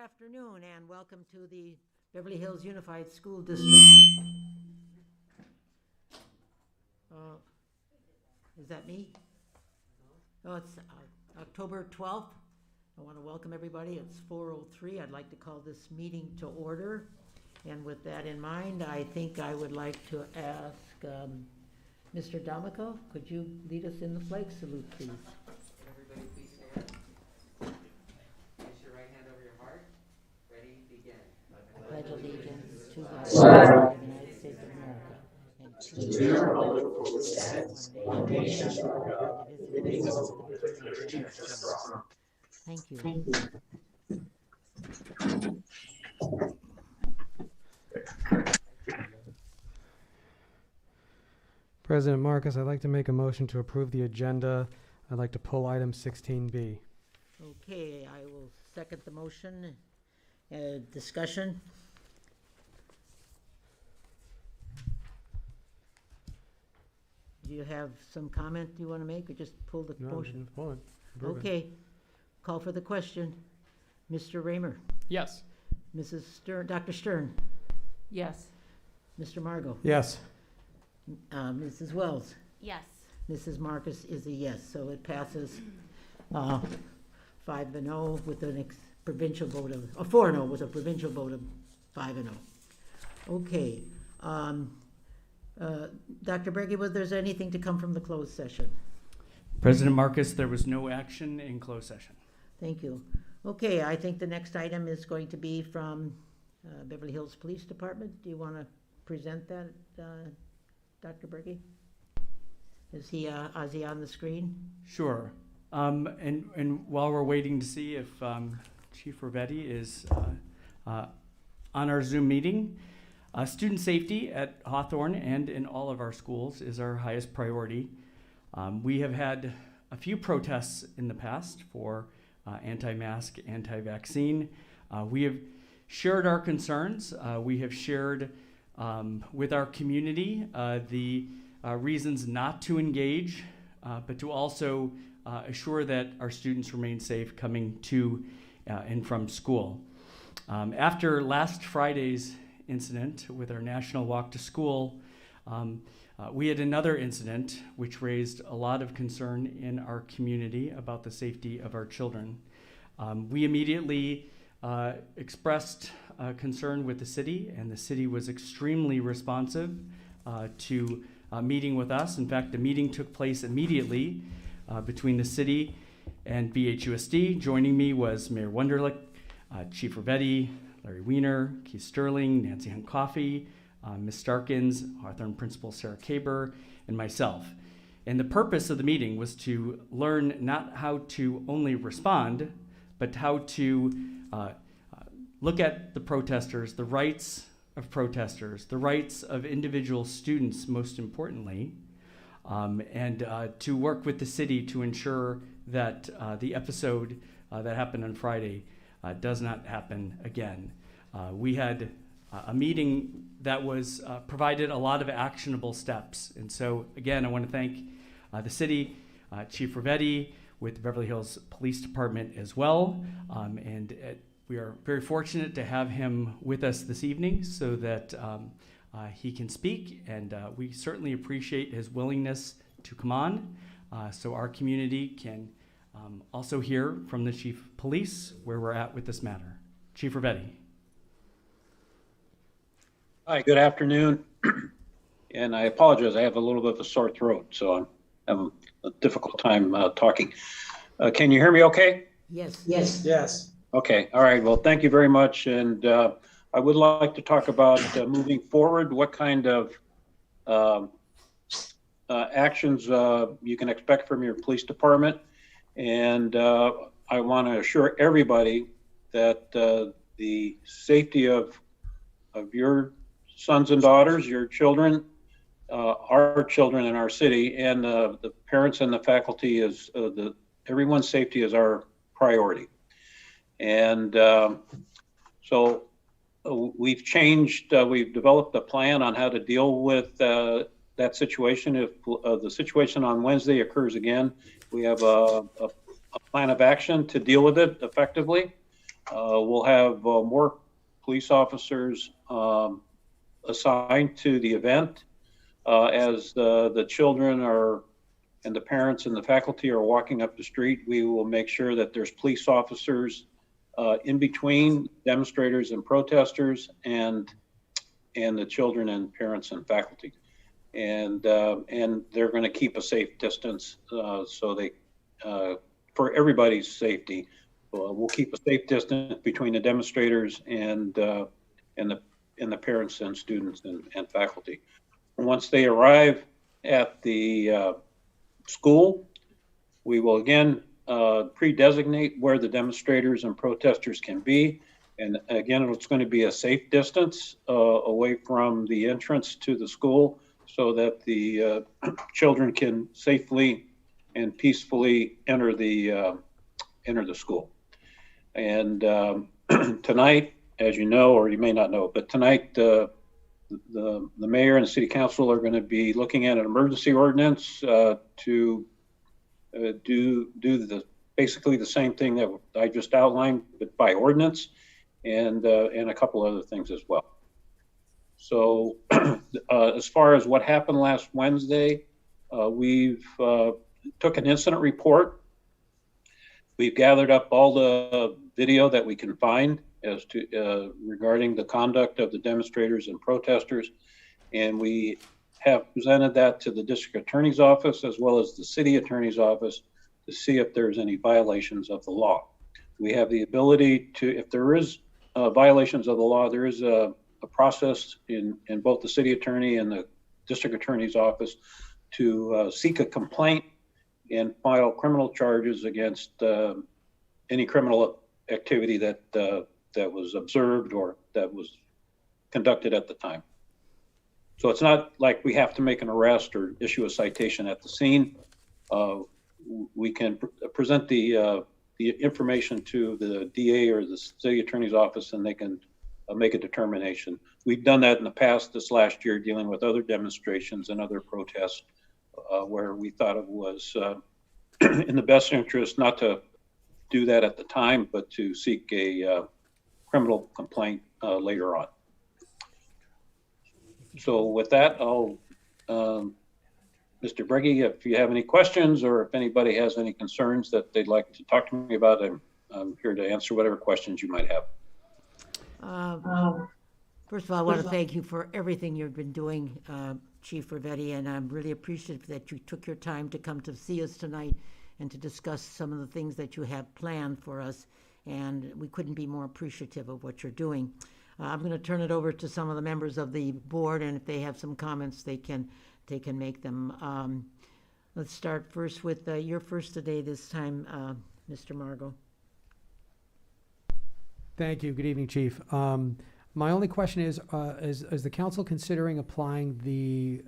Afternoon and welcome to the Beverly Hills Unified School District. Is that me? Oh, it's October 12th. I want to welcome everybody. It's 4:03. I'd like to call this meeting to order. And with that in mind, I think I would like to ask Mr. D'Amico, could you lead us in the flag salute, please? Everybody please stand. Place your right hand over your heart. Ready, begin. Pledge allegiance to the flag of the United States of America and to the republic for which it stands, one nation, under God, indivisible, with liberty and justice for all. Thank you. President Marcus, I'd like to make a motion to approve the agenda. I'd like to pull item 16B. Okay, I will second the motion. Discussion? Do you have some comment you want to make, or just pull the motion? Hold on. Approve it. Okay, call for the question. Mr. Raymer? Yes. Mrs. Stern, Dr. Stern? Yes. Mr. Margot? Yes. Mrs. Wells? Yes. Mrs. Marcus is a yes, so it passes 5-0 with a provincial vote of 4-0 with a provincial vote of 5-0. Okay. Dr. Berge, was there anything to come from the closed session? President Marcus, there was no action in closed session. Thank you. Okay, I think the next item is going to be from Beverly Hills Police Department. Do you want to present that, Dr. Berge? Is he on the screen? Sure. And while we're waiting to see if Chief Ravetti is on our Zoom meeting, student safety at Hawthorne and in all of our schools is our highest priority. We have had a few protests in the past for anti-mask, anti-vaccine. We have shared our concerns. We have shared with our community the reasons not to engage, but to also assure that our students remain safe coming to and from school. After last Friday's incident with our National Walk to School, we had another incident which raised a lot of concern in our community about the safety of our children. We immediately expressed concern with the city, and the city was extremely responsive to meeting with us. In fact, the meeting took place immediately between the city and BHUSD. Joining me was Mayor Wunderlich, Chief Ravetti, Larry Weiner, Keith Sterling, Nancy Hunt Coffey, Ms. Starkins, Hawthorne Principal Sarah Kaber, and myself. And the purpose of the meeting was to learn not how to only respond, but how to look at the protesters, the rights of protesters, the rights of individual students, most importantly, and to work with the city to ensure that the episode that happened on Friday does not happen again. We had a meeting that was provided a lot of actionable steps. And so, again, I want to thank the city, Chief Ravetti, with the Beverly Hills Police Department as well. We are very fortunate to have him with us this evening so that he can speak. And we certainly appreciate his willingness to come on so our community can also hear from the Chief of Police where we're at with this matter. Chief Ravetti. Hi, good afternoon. And I apologize, I have a little bit of a sore throat, so I'm having a difficult time talking. Can you hear me okay? Yes. Yes. Okay, all right, well, thank you very much. And I would like to talk about moving forward, what kind of actions you can expect from your police department. And I want to assure everybody that the safety of your sons and daughters, your children, our children in our city, and the parents and the faculty is everyone's safety is our priority. And so we've changed, we've developed a plan on how to deal with that situation. If the situation on Wednesday occurs again, we have a plan of action to deal with it effectively. We'll have more police officers assigned to the event as the children and the parents and the faculty are walking up the street. We will make sure that there's police officers in between demonstrators and protesters and the children and parents and faculty. And they're going to keep a safe distance so they for everybody's safety. We'll keep a safe distance between the demonstrators and the parents and students and faculty. And once they arrive at the school, we will again pre-designate where the demonstrators and protesters can be. And again, it's going to be a safe distance away from the entrance to the school so that the children can safely and peacefully enter the school. And tonight, as you know, or you may not know, but tonight the mayor and the city council are going to be looking at an emergency ordinance to do basically the same thing that I just outlined, but by ordinance, and a couple other things as well. So as far as what happened last Wednesday, we've took an incident report. We've gathered up all the video that we can find as to regarding the conduct of the demonstrators and protesters, and we have presented that to the district attorney's office as well as the city attorney's office to see if there's any violations of the law. We have the ability to, if there is violations of the law, there is a process in both the city attorney and the district attorney's office to seek a complaint and file criminal charges against any criminal activity that was observed or that was conducted at the time. So it's not like we have to make an arrest or issue a citation at the scene. We can present the information to the DA or the city attorney's office, and they can make a determination. We've done that in the past, this last year, dealing with other demonstrations and other protests where we thought it was in the best interest not to do that at the time, but to seek a criminal complaint later on. So with that, I'll, Mr. Breggy, if you have any questions or if anybody has any concerns that they'd like to talk to me about, I'm here to answer whatever questions you might have. First of all, I want to thank you for everything you've been doing, Chief Rivetti, and I'm really appreciative that you took your time to come to see us tonight and to discuss some of the things that you have planned for us, and we couldn't be more appreciative of what you're doing. I'm going to turn it over to some of the members of the board, and if they have some comments, they can make them. Let's start first with your first today this time, Mr. Margot. Thank you. Good evening, Chief. My only question is the council considering applying the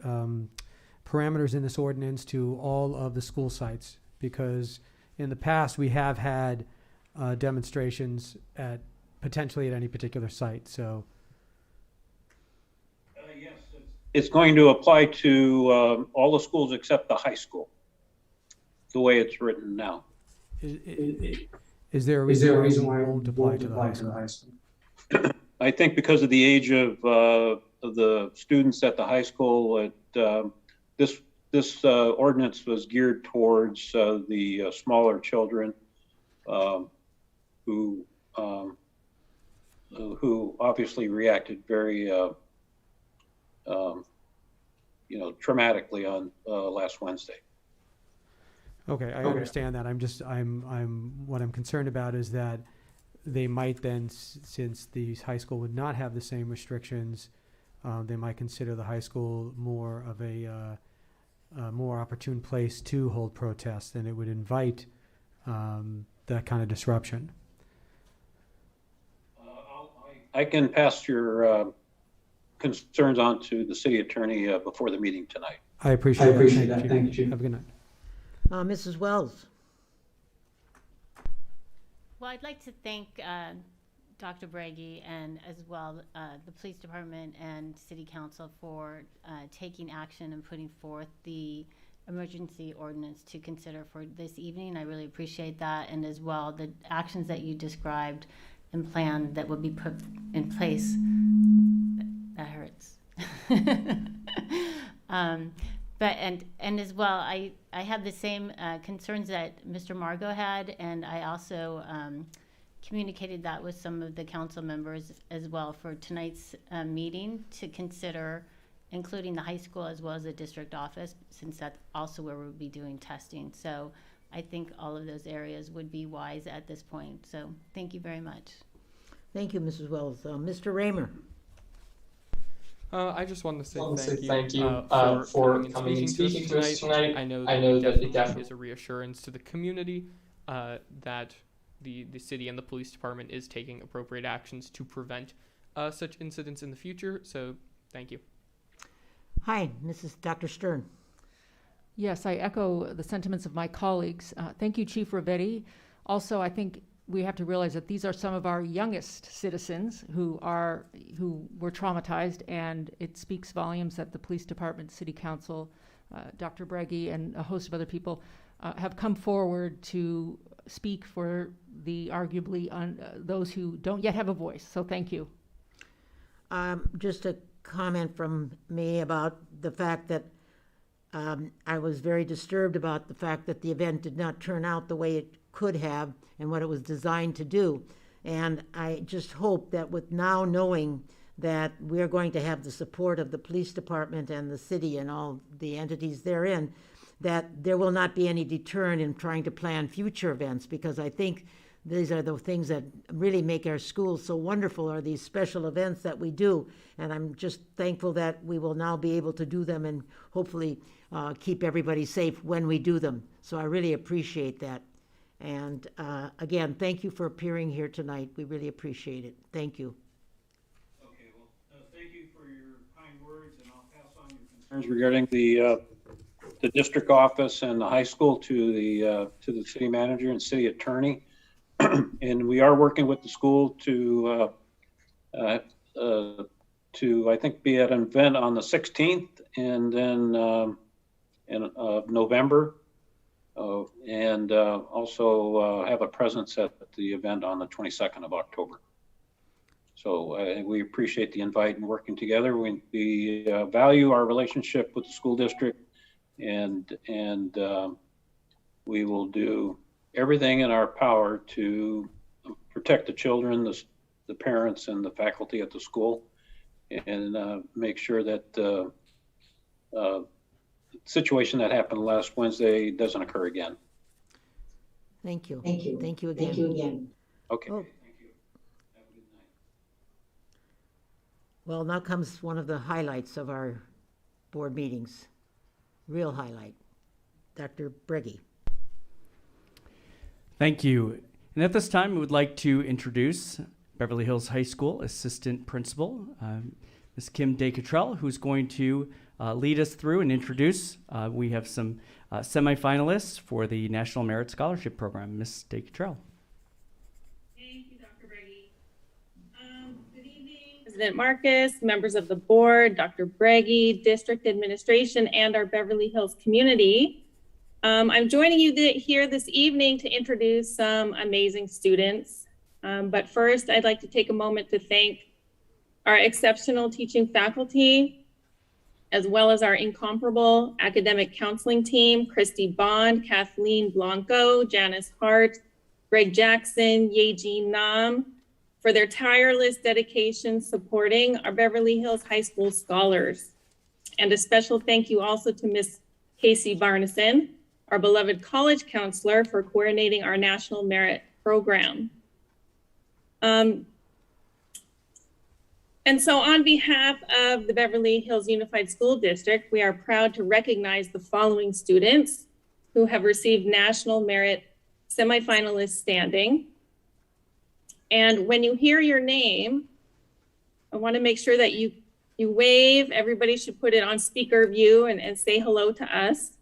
parameters in this ordinance to all of the school sites? Because in the past, we have had demonstrations potentially at any particular site, so. Yes, it's going to apply to all the schools except the high school, the way it's written now. Is there a reason why it won't apply to the high school? I think because of the age of the students at the high school, this ordinance was geared towards the smaller children who obviously reacted very traumatically on last Wednesday. Okay, I understand that. What I'm concerned about is that they might then, since the high school would not have the same restrictions, they might consider the high school more of a more opportune place to hold protests, and it would invite that kind of disruption. I can pass your concerns on to the city attorney before the meeting tonight. I appreciate that. Thank you, Chief. Have a good night. Mrs. Wells. Well, I'd like to thank Dr. Bragi and as well the police department and city council for taking action and putting forth the emergency ordinance to consider for this evening. I really appreciate that, and as well the actions that you described and planned that will be put in place. That hurts. But as well, I had the same concerns that Mr. Margot had, and I also communicated that with some of the council members as well for tonight's meeting to consider including the high school as well as the district office, since that's also where we'll be doing testing. So I think all of those areas would be wise at this point. So thank you very much. Thank you, Mrs. Wells. Mr. Raymer. I just wanted to say thank you for coming and speaking to us tonight. I know that it definitely is a reassurance to the community that the city and the police department is taking appropriate actions to prevent such incidents in the future. So thank you. Hi, Dr. Stern. Yes, I echo the sentiments of my colleagues. Thank you, Chief Rivetti. Also, I think we have to realize that these are some of our youngest citizens who were traumatized, and it speaks volumes that the police department, city council, Dr. Bragi, and a host of other people have come forward to speak for the arguably those who don't yet have a voice. So thank you. Just a comment from me about the fact that I was very disturbed about the fact that the event did not turn out the way it could have and what it was designed to do. And I just hope that with now knowing that we're going to have the support of the police department and the city and all the entities therein, that there will not be any deterrent in trying to plan future events, because I think these are the things that really make our schools so wonderful, are these special events that we do. And I'm just thankful that we will now be able to do them and hopefully keep everybody safe when we do them. So I really appreciate that. And again, thank you for appearing here tonight. We really appreciate it. Thank you. Okay, well, thank you for your kind words, and I'll pass on your concerns regarding the district office and the high school to the city manager and city attorney. And we are working with the school to I think be at an event on the 16th, and then in November. And also have a presence at the event on the 22nd of October. So we appreciate the invite and working together. We value our relationship with the school district, and we will do everything in our power to protect the children, the parents, and the faculty at the school, and make sure that the situation that happened last Wednesday doesn't occur again. Thank you. Thank you. Thank you again. Thank you again. Okay. Oh. Well, now comes one of the highlights of our board meetings. Real highlight. Dr. Breggy. Thank you. And at this time, we would like to introduce Beverly Hills High School Assistant Principal, Ms. Kim Day-Cottrell, who's going to lead us through and introduce. We have some semifinalists for the National Merit Scholarship Program. Ms. Day-Cottrell. Thank you, Dr. Breggy. Good evening, President Marcus, members of the board, Dr. Breggy, district administration, and our Beverly Hills community. I'm joining you here this evening to introduce some amazing students. But first, I'd like to take a moment to thank our exceptional teaching faculty, as well as our incomparable academic counseling team, Christy Bond, Kathleen Blanco, Janice Hart, Greg Jackson, Yeji Nam, for their tireless dedication supporting our Beverly Hills High School scholars. And a special thank you also to Ms. Casey Barneson, our beloved college counselor, for coordinating our National Merit Program. And so on behalf of the Beverly Hills Unified School District, we are proud to recognize the following students who have received National Merit semifinalist standing. And when you hear your name, I want to make sure that you wave. Everybody should put it on speaker view and say hello to us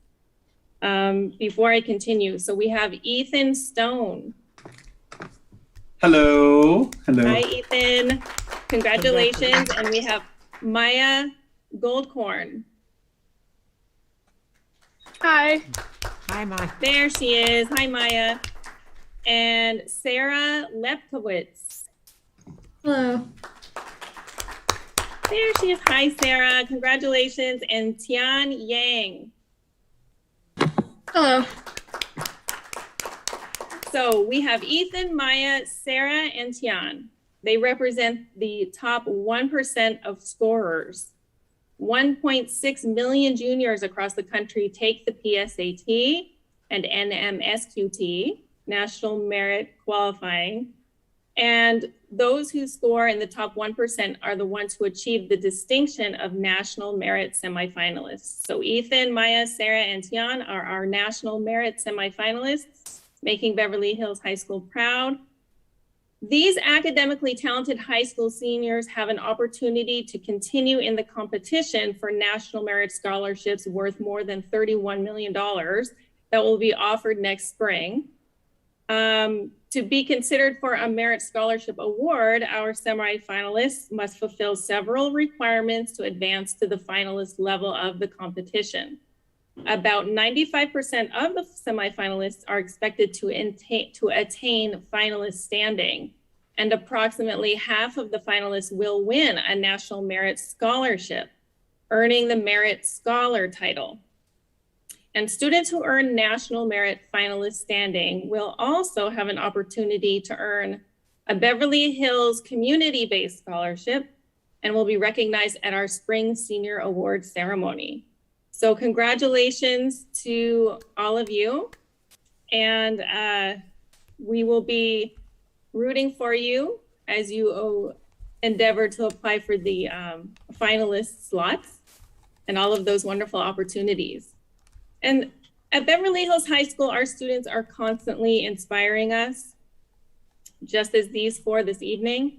before I continue. So we have Ethan Stone. Hello. Hello. Hi, Ethan. Congratulations. And we have Maya Goldcorn. Hi. Hi, Maya. There she is. Hi, Maya. And Sarah Lepkowitz. Hello. There she is. Hi, Sarah. Congratulations. And Tian Yang. Hello. So we have Ethan, Maya, Sarah, and Tian. They represent the top 1% of scorers. 1.6 million juniors across the country take the PSAT and NMSQT, National Merit Qualifying. And those who score in the top 1% are the ones who achieve the distinction of National Merit semifinalists. So Ethan, Maya, Sarah, and Tian are our National Merit semifinalists, making Beverly Hills High School proud. These academically talented high school seniors have an opportunity to continue in the competition for National Merit Scholarships worth more than $31 million that will be offered next spring. To be considered for a Merit Scholarship Award, our semi-finalists must fulfill several requirements to advance to the finalist level of the competition. About 95% of the semifinalists are expected to attain finalist standing, and approximately half of the finalists will win a National Merit Scholarship, earning the Merit Scholar title. And students who earn National Merit finalist standing will also have an opportunity to earn a Beverly Hills community-based scholarship and will be recognized at our Spring Senior Award ceremony. So congratulations to all of you. And we will be rooting for you as you endeavor to apply for the finalist slots and all of those wonderful opportunities. And at Beverly Hills High School, our students are constantly inspiring us, just as these four this evening,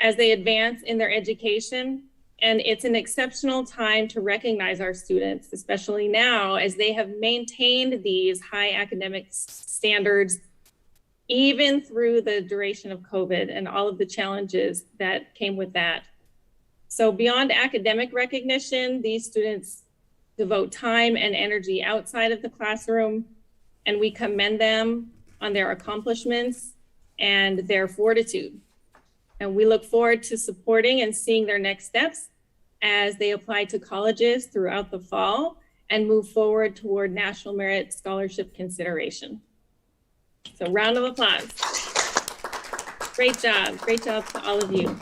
as they advance in their education. And it's an exceptional time to recognize our students, especially now as they have maintained these high academic standards, even through the duration of COVID and all of the challenges that came with that. So beyond academic recognition, these students devote time and energy outside of the classroom, and we commend them on their accomplishments and their fortitude. And we look forward to supporting and seeing their next steps as they apply to colleges throughout the fall and move forward toward National Merit Scholarship consideration. So round of applause. Great job. Great job to all of you.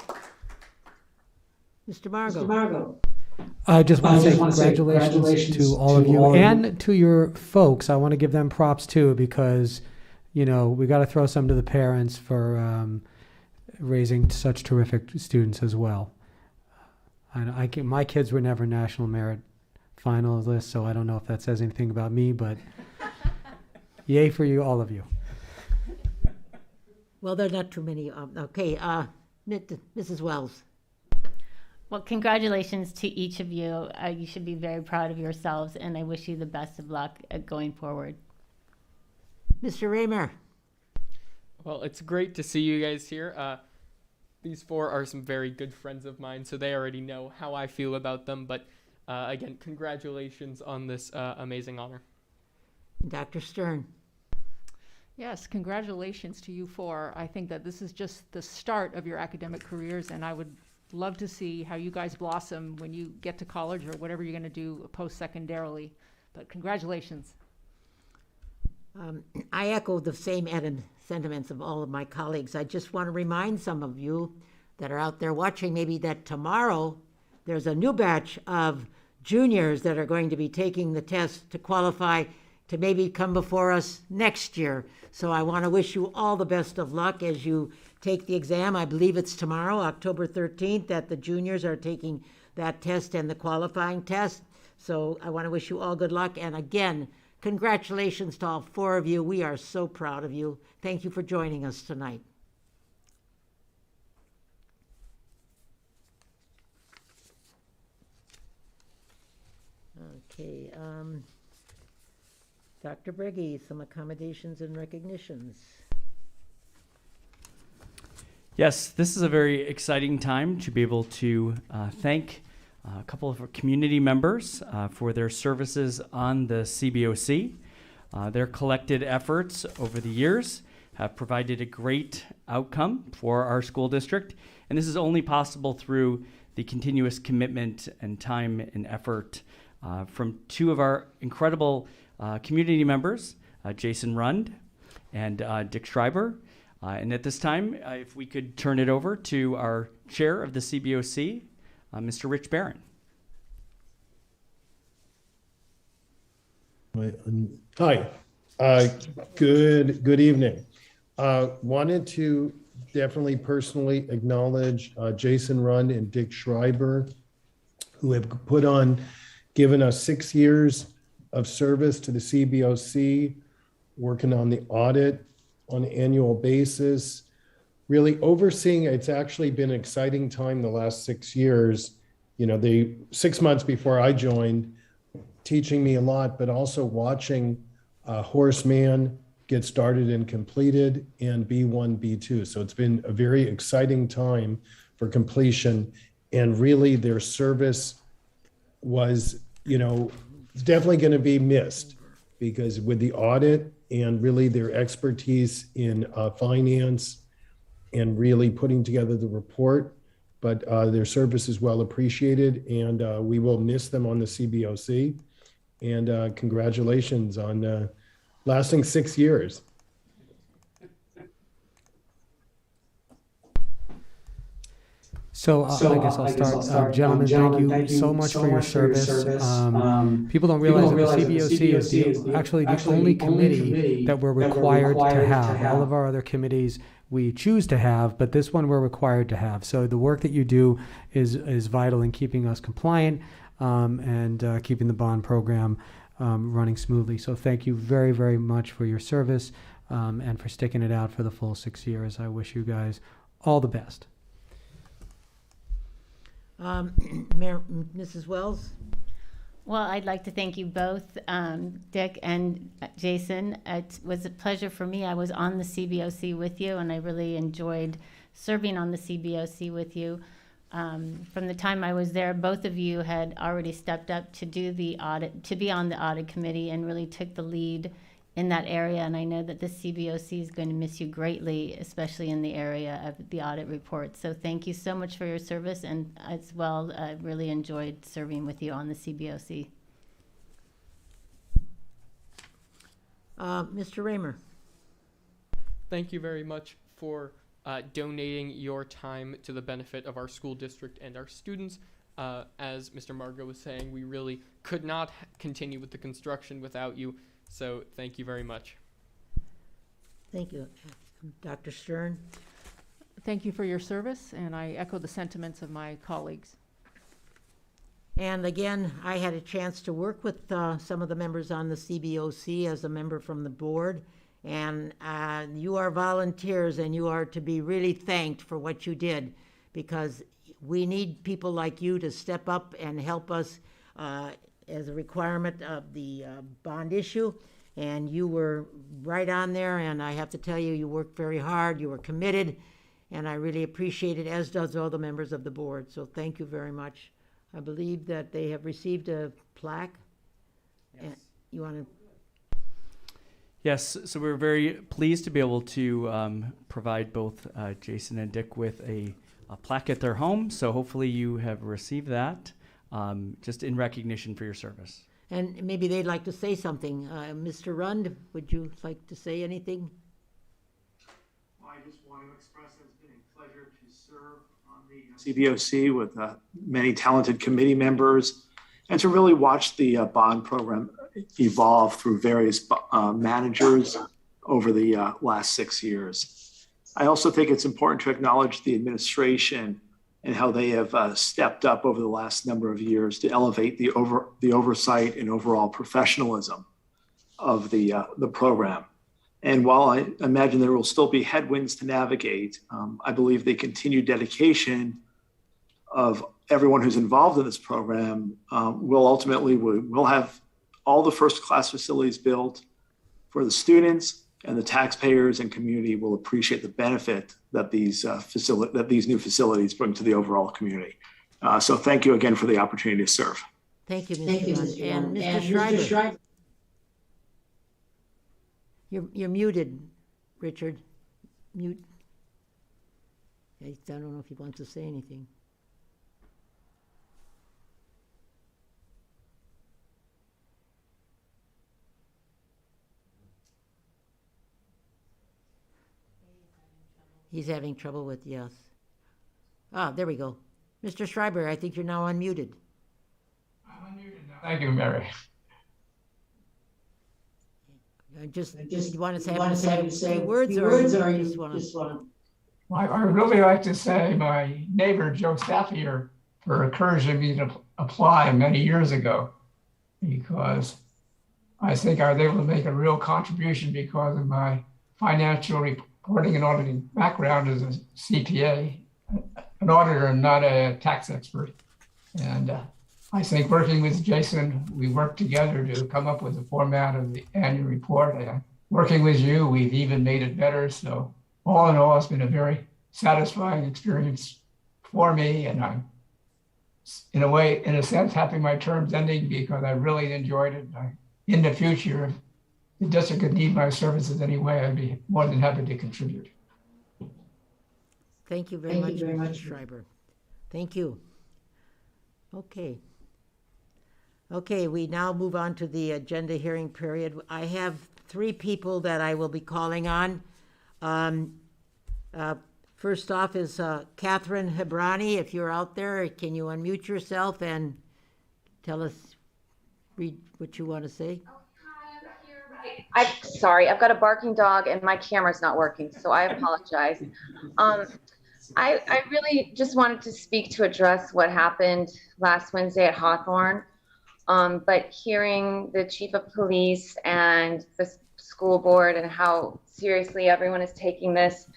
Mr. Margot. I just want to say congratulations to all of you and to your folks. I want to give them props too, because, you know, we got to throw some to the parents for raising such terrific students as well. My kids were never national merit finalists, so I don't know if that says anything about me, but yay for you, all of you. Well, there are not too many. Okay, Mrs. Wells. Well, congratulations to each of you. You should be very proud of yourselves, and I wish you the best of luck going forward. Mr. Raymer. Well, it's great to see you guys here. These four are some very good friends of mine, so they already know how I feel about them. But again, congratulations on this amazing honor. Dr. Stern. Yes, congratulations to you four. I think that this is just the start of your academic careers, and I would love to see how you guys blossom when you get to college or whatever you're going to do post-secondarily. But congratulations. I echo the same sentiments of all of my colleagues. I just want to remind some of you that are out there watching maybe that tomorrow there's a new batch of juniors that are going to be taking the test to qualify to maybe come before us next year. So I want to wish you all the best of luck as you take the exam. I believe it's tomorrow, October 13th, that the juniors are taking that test and the qualifying test. So I want to wish you all good luck. And again, congratulations to all four of you. We are so proud of you. Thank you for joining us tonight. Okay, Dr. Breggy, some accommodations and recognitions. Yes, this is a very exciting time to be able to thank a couple of our community members for their services on the CBOC. Their collected efforts over the years have provided a great outcome for our school district, and this is only possible through the continuous commitment and time and effort from two of our incredible community members, Jason Rund and Dick Schreiber. And at this time, if we could turn it over to our chair of the CBOC, Mr. Rich Barron. Hi, good evening. Wanted to definitely personally acknowledge Jason Rund and Dick Schreiber, who have given us 6 years of service to the CBOC, working on the audit on an annual basis, really overseeing. It's actually been an exciting time the last 6 years. You know, the 6 months before I joined, teaching me a lot, but also watching Horace Mann get started and completed, and B1, B2. So it's been a very exciting time for completion, and really their service was, you know, definitely going to be missed, because with the audit and really their expertise in finance and really putting together the report, but their service is well appreciated, and we will miss them on the CBOC. And congratulations on lasting 6 years. So I guess I'll start. Gentlemen, thank you so much for your service. People don't realize that the CBOC is actually the only committee that we're required to have. All of our other committees we choose to have, but this one we're required to have. So the work that you do is vital in keeping us compliant and keeping the bond program running smoothly. So thank you very, very much for your service and for sticking it out for the full 6 years. I wish you guys all the best. Mrs. Wells? Well, I'd like to thank you both, Dick and Jason. It was a pleasure for me. I was on the CBOC with you, and I really enjoyed serving on the CBOC with you. From the time I was there, both of you had already stepped up to do the audit, to be on the audit committee, and really took the lead in that area. And I know that the CBOC is going to miss you greatly, especially in the area of the audit report. So thank you so much for your service, and as well, I really enjoyed serving with you on the CBOC. Mr. Raymer. Thank you very much for donating your time to the benefit of our school district and our students. As Mr. Margot was saying, we really could not continue with the construction without you, so thank you very much. Thank you. Dr. Stern? Thank you for your service, and I echo the sentiments of my colleagues. And again, I had a chance to work with some of the members on the CBOC as a member from the board, and you are volunteers, and you are to be really thanked for what you did, because we need people like you to step up and help us as a requirement of the bond issue. And you were right on there, and I have to tell you, you worked very hard, you were committed, and I really appreciate it, as does all the members of the board. So thank you very much. I believe that they have received a plaque. Yes. You want to? Yes, so we're very pleased to be able to provide both Jason and Dick with a plaque at their home. So hopefully you have received that just in recognition for your service. And maybe they'd like to say something. Mr. Rund, would you like to say anything? I just want to express that it's been a pleasure to serve on the CBOC with many talented committee members, and to really watch the bond program evolve through various managers over the last 6 years. I also think it's important to acknowledge the administration and how they have stepped up over the last number of years to elevate the oversight and overall professionalism of the program. And while I imagine there will still be headwinds to navigate, I believe the continued dedication of everyone who's involved in this program will ultimately, we'll have all the first-class facilities built for the students, and the taxpayers and community will appreciate the benefit that these new facilities bring to the overall community. So thank you again for the opportunity to serve. Thank you, Mr. Rund. And Mr. Schreiber. You're muted, Richard. Mute. I don't know if he wants to say anything. He's having trouble with yes. Ah, there we go. Mr. Schreiber, I think you're now unmuted. I'm unmuted now. Thank you, Mary. You want to say words, or you just want to? I would really like to say my neighbor, Joe Staffier, for encouraging me to apply many years ago, because I think I was able to make a real contribution because of my financial reporting and auditing background as a CPA, an auditor and not a tax expert. And I think working with Jason, we worked together to come up with the format of the annual report. And working with you, we've even made it better. So all in all, it's been a very satisfying experience for me. And I'm, in a sense, happy my term's ending because I really enjoyed it. In the future, if the district could need my services anyway, I'd be more than happy to contribute. Thank you very much, Mr. Schreiber. Thank you. Okay, we now move on to the agenda hearing period. I have 3 people that I will be calling on. First off is Catherine Hebrani. If you're out there, can you unmute yourself and read what you want to say? I'm sorry, I've got a barking dog and my camera's not working, so I apologize. I really just wanted to speak to address what happened last Wednesday at Hawthorne. But hearing the chief of police and the school board and how seriously everyone is taking this,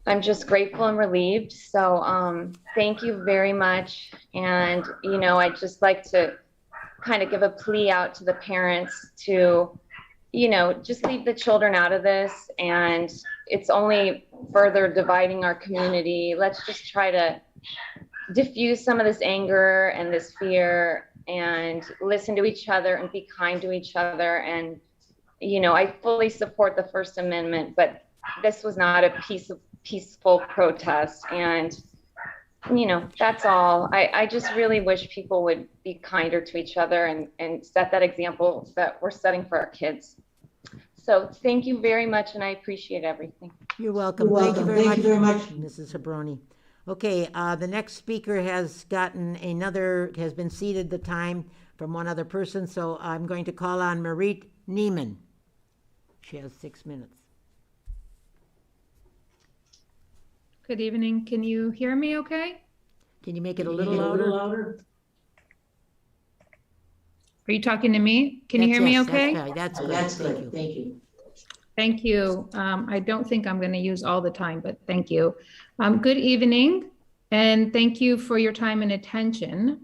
I'm just grateful and relieved. So thank you very much. And, I'd just like to kind of give a plea out to the parents to, just leave the children out of this. And it's only further dividing our community. Let's just try to diffuse some of this anger and this fear and listen to each other and be kind to each other. And, I fully support the First Amendment, but this was not a peaceful protest. And, that's all. I just really wish people would be kinder to each other and set that example that we're setting for our kids. So thank you very much, and I appreciate everything. You're welcome. Thank you very much, Mrs. Hebroni. Okay, the next speaker has been seated the time from one other person, so I'm going to call on Marit Neiman. She has 6 minutes. Good evening. Can you hear me okay? Can you make it a little louder? Are you talking to me? Can you hear me okay? That's good. Thank you. Thank you. I don't think I'm going to use all the time, but thank you. Good evening, and thank you for your time and attention.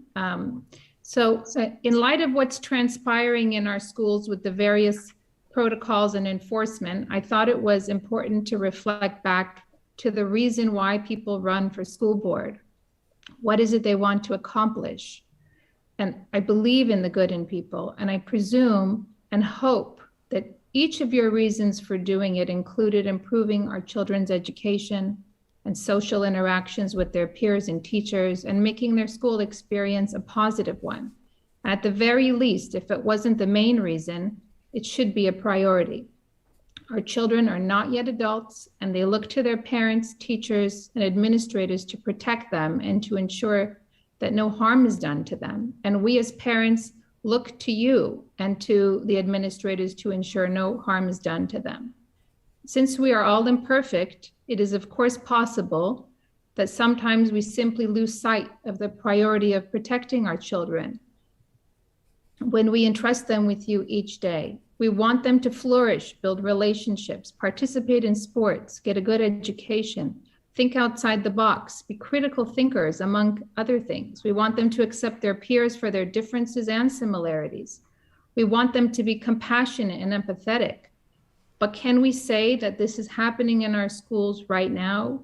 So in light of what's transpiring in our schools with the various protocols and enforcement, I thought it was important to reflect back to the reason why people run for school board. What is it they want to accomplish? And I believe in the good in people, and I presume and hope that each of your reasons for doing it included improving our children's education and social interactions with their peers and teachers, and making their school experience a positive one. At the very least, if it wasn't the main reason, it should be a priority. Our children are not yet adults, and they look to their parents, teachers, and administrators to protect them and to ensure that no harm is done to them. And we as parents look to you and to the administrators to ensure no harm is done to them. Since we are all imperfect, it is of course possible that sometimes we simply lose sight of the priority of protecting our children when we entrust them with you each day. We want them to flourish, build relationships, participate in sports, get a good education, think outside the box, be critical thinkers, among other things. We want them to accept their peers for their differences and similarities. We want them to be compassionate and empathetic. But can we say that this is happening in our schools right now?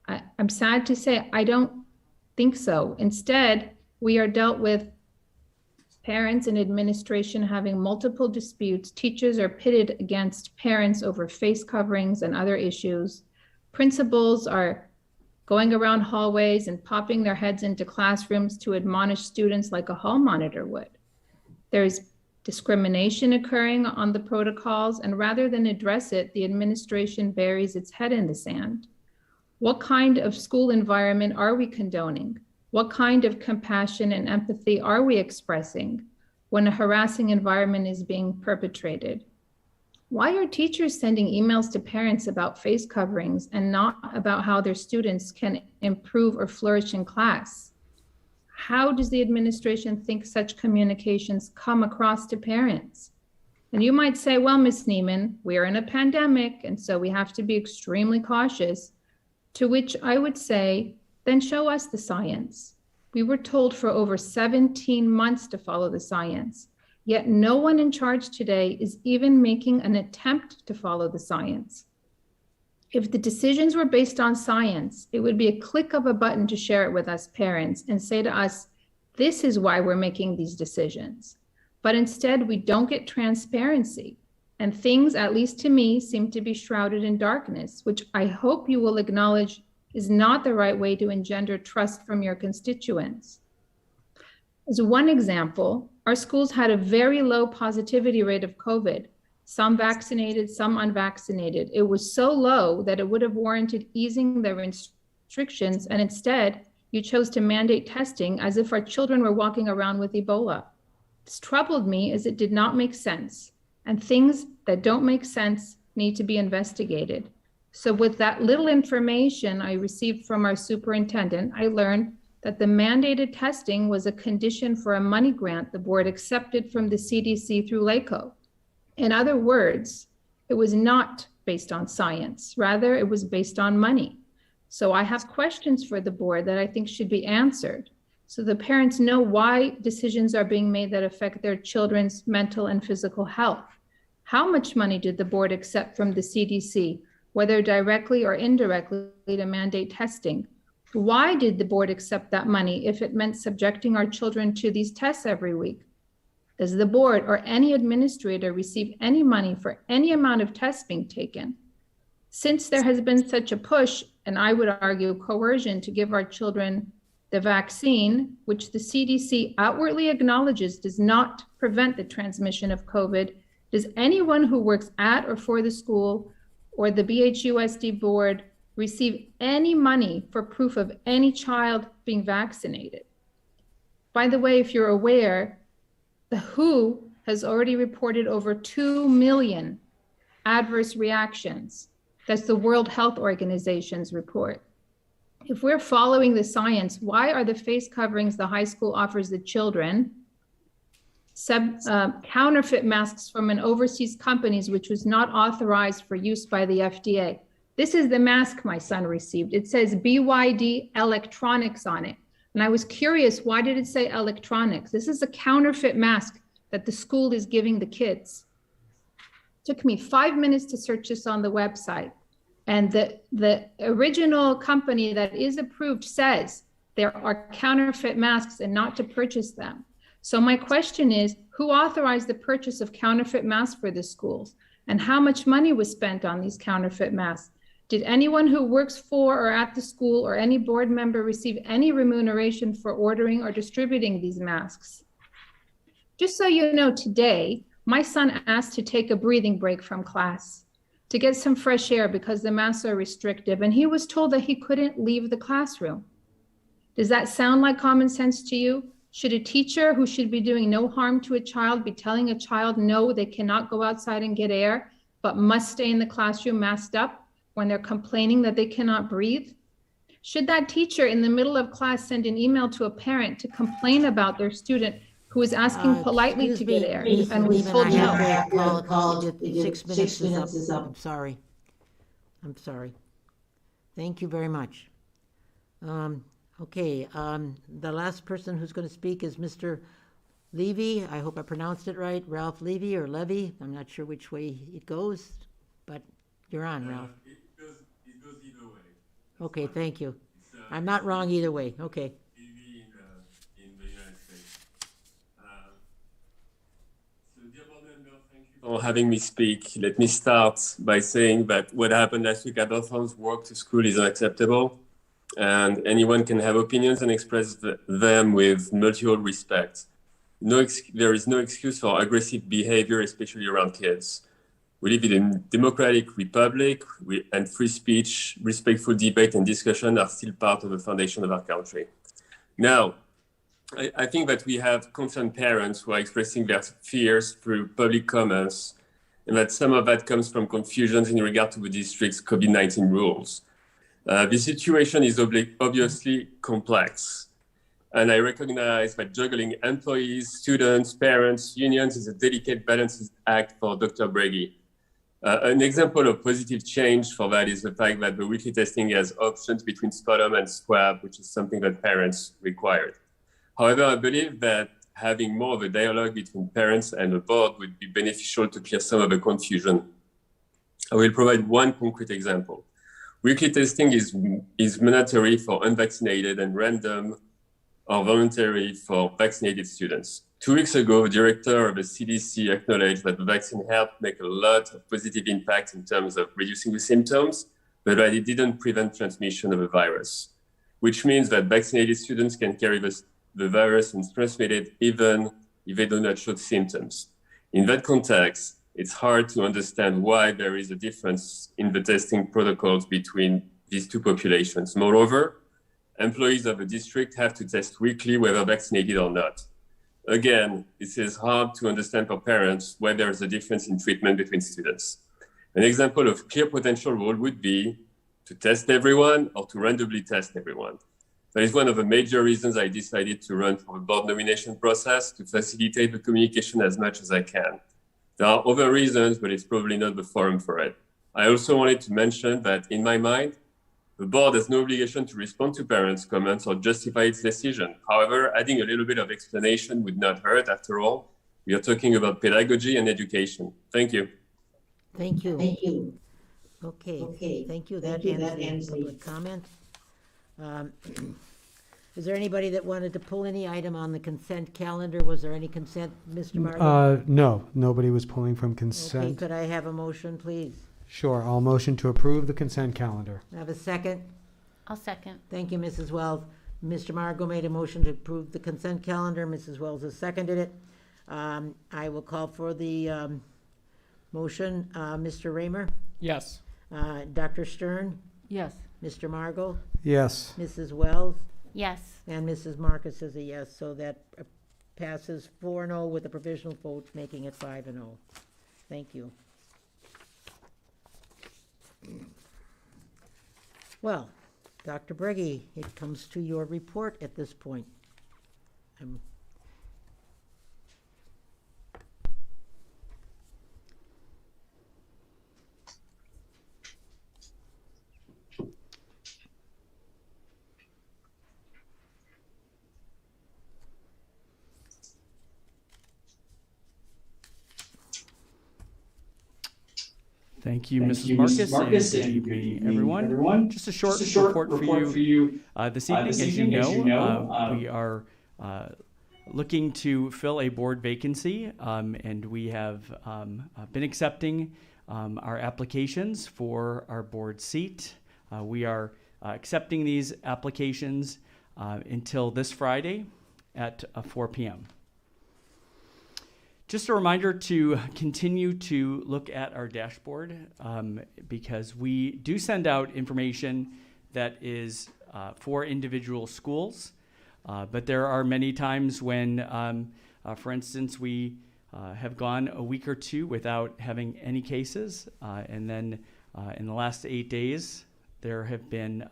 I'm sad to say, I don't think so. Instead, we are dealt with parents and administration having multiple disputes. Teachers are pitted against parents over face coverings and other issues. Principals are going around hallways and popping their heads into classrooms to admonish students like a hall monitor would. There's discrimination occurring on the protocols, and rather than address it, the administration buries its head in the sand. What kind of school environment are we condoning? What kind of compassion and empathy are we expressing when a harassing environment is being perpetrated? Why are teachers sending emails to parents about face coverings and not about how their students can improve or flourish in class? How does the administration think such communications come across to parents? And you might say, well, Ms. Neiman, we're in a pandemic, and so we have to be extremely cautious. To which I would say, then show us the science. We were told for over 17 months to follow the science, yet no one in charge today is even making an attempt to follow the science. If the decisions were based on science, it would be a click of a button to share it with us parents and say to us, this is why we're making these decisions. But instead, we don't get transparency. And things, at least to me, seem to be shrouded in darkness, which I hope you will acknowledge is not the right way to engender trust from your constituents. As one example, our schools had a very low positivity rate of COVID. Some vaccinated, some unvaccinated. It was so low that it would have warranted easing the restrictions, and instead, you chose to mandate testing as if our children were walking around with Ebola. This troubled me as it did not make sense, and things that don't make sense need to be investigated. So with that little information I received from our superintendent, I learned that the mandated testing was a condition for a money grant the board accepted from the CDC through LACO. In other words, it was not based on science. Rather, it was based on money. So I have questions for the board that I think should be answered, so the parents know why decisions are being made that affect their children's mental and physical health. How much money did the board accept from the CDC, whether directly or indirectly, to mandate testing? Why did the board accept that money if it meant subjecting our children to these tests every week? Does the board or any administrator receive any money for any amount of tests being taken? Since there has been such a push, and I would argue coercion, to give our children the vaccine, which the CDC outwardly acknowledges does not prevent the transmission of COVID, does anyone who works at or for the school or the BHUSD board receive any money for proof of any child being vaccinated. By the way, if you're aware, the WHO has already reported over 2 million adverse reactions. That's the World Health Organization's report. If we're following the science, why are the face coverings the high school offers the children counterfeit masks from an overseas companies which was not authorized for use by the FDA? This is the mask my son received. It says BYD electronics on it. And I was curious, why did it say electronics? This is a counterfeit mask that the school is giving the kids. It took me 5 minutes to search this on the website. And the original company that is approved says there are counterfeit masks and not to purchase them. So my question is, who authorized the purchase of counterfeit masks for the schools? And how much money was spent on these counterfeit masks? Did anyone who works for or at the school or any board member receive any remuneration for ordering or distributing these masks? Just so you know, today, my son asked to take a breathing break from class to get some fresh air because the masks are restrictive, and he was told that he couldn't leave the classroom. Does that sound like common sense to you? Should a teacher who should be doing no harm to a child be telling a child, no, they cannot go outside and get air, but must stay in the classroom masked up when they're complaining that they cannot breathe? Should that teacher in the middle of class send an email to a parent to complain about their student who is asking politely to get air and was told no? I have to call. 6 minutes is up. I'm sorry. Thank you very much. Okay, the last person who's going to speak is Mr. Levy. I hope I pronounced it right. Ralph Levy or Levy. I'm not sure which way it goes, but you're on, Ralph. It goes either way. Okay, thank you. I'm not wrong either way. Okay. Levy in the United States. So, dear board member, thank you for having me speak. Let me start by saying that what happened last week at Hawthorne's Walk to School is unacceptable. And anyone can have opinions and express them with mutual respect. There is no excuse for aggressive behavior, especially around kids. We live in a democratic republic, and free speech, respectful debate, and discussion are still part of the foundation of our country. Now, I think that we have concerned parents who are expressing their fears through public comments, and that some of that comes from confusions in regard to the district's COVID-19 rules. The situation is obviously complex, and I recognize that juggling employees, students, parents, unions is a delicate balancing act for Dr. Breggy. An example of positive change for that is the fact that the weekly testing has options between sputum and swab, which is something that parents required. However, I believe that having more of a dialogue between parents and the board would be beneficial to clear some of the confusion. I will provide one concrete example. Weekly testing is mandatory for unvaccinated and random or voluntary for vaccinated students. 2 weeks ago, the director of the CDC acknowledged that the vaccine helped make a lot of positive impact in terms of reducing the symptoms, but that it didn't prevent transmission of the virus, which means that vaccinated students can carry the virus and transmit it even if they do not show symptoms. In that context, it's hard to understand why there is a difference in the testing protocols between these two populations. Moreover, employees of the district have to test weekly whether vaccinated or not. Again, this is hard to understand for parents why there is a difference in treatment between students. An example of clear potential rule would be to test everyone or to randomly test everyone. That is one of the major reasons I decided to run for the board nomination process, to facilitate the communication as much as I can. There are other reasons, but it's probably not the forum for it. I also wanted to mention that in my mind, the board has no obligation to respond to parents' comments or justify its decision. However, adding a little bit of explanation would not hurt. After all, we are talking about pedagogy and education. Thank you. Thank you. Okay. Thank you. That ends the public comment. Is there anybody that wanted to pull any item on the consent calendar? Was there any consent, Mr. Martin? No, nobody was pulling from consent. Okay, could I have a motion, please? Sure, I'll motion to approve the consent calendar. Have a second? I'll second. Thank you, Mrs. Wells. Mr. Margot made a motion to approve the consent calendar. Mrs. Wells has seconded it. I will call for the motion. Mr. Raymer? Yes. Dr. Stern, Yes. Mr. Margot, Yes. Mrs. Wells, Yes. and Mrs. Marcus is a yes, so that passes 4-0 with a provisional vote, making it 5-0. Thank you. Well, Dr. Breggy, it comes to your report at this point. Thank you, Mrs. Marcus, and good evening, everyone. Just a short report for you this evening. As you know, we are looking to fill a board vacancy, and we have been accepting our applications for our board seat. We are accepting these applications until this Friday at 4 p.m. Just a reminder to continue to look at our dashboard because we do send out information that is for individual schools, but there are many times when, for instance, we have gone a week or two without having any cases, and then in the last 8 days, there have been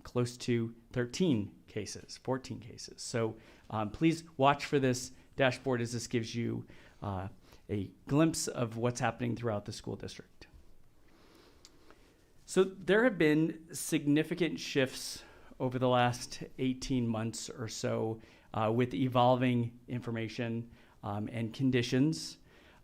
close to 13 cases, 14 cases. So please watch for this dashboard as this gives you a glimpse of what's happening throughout the school district. So there have been significant shifts over the last 18 months or so with evolving information and conditions.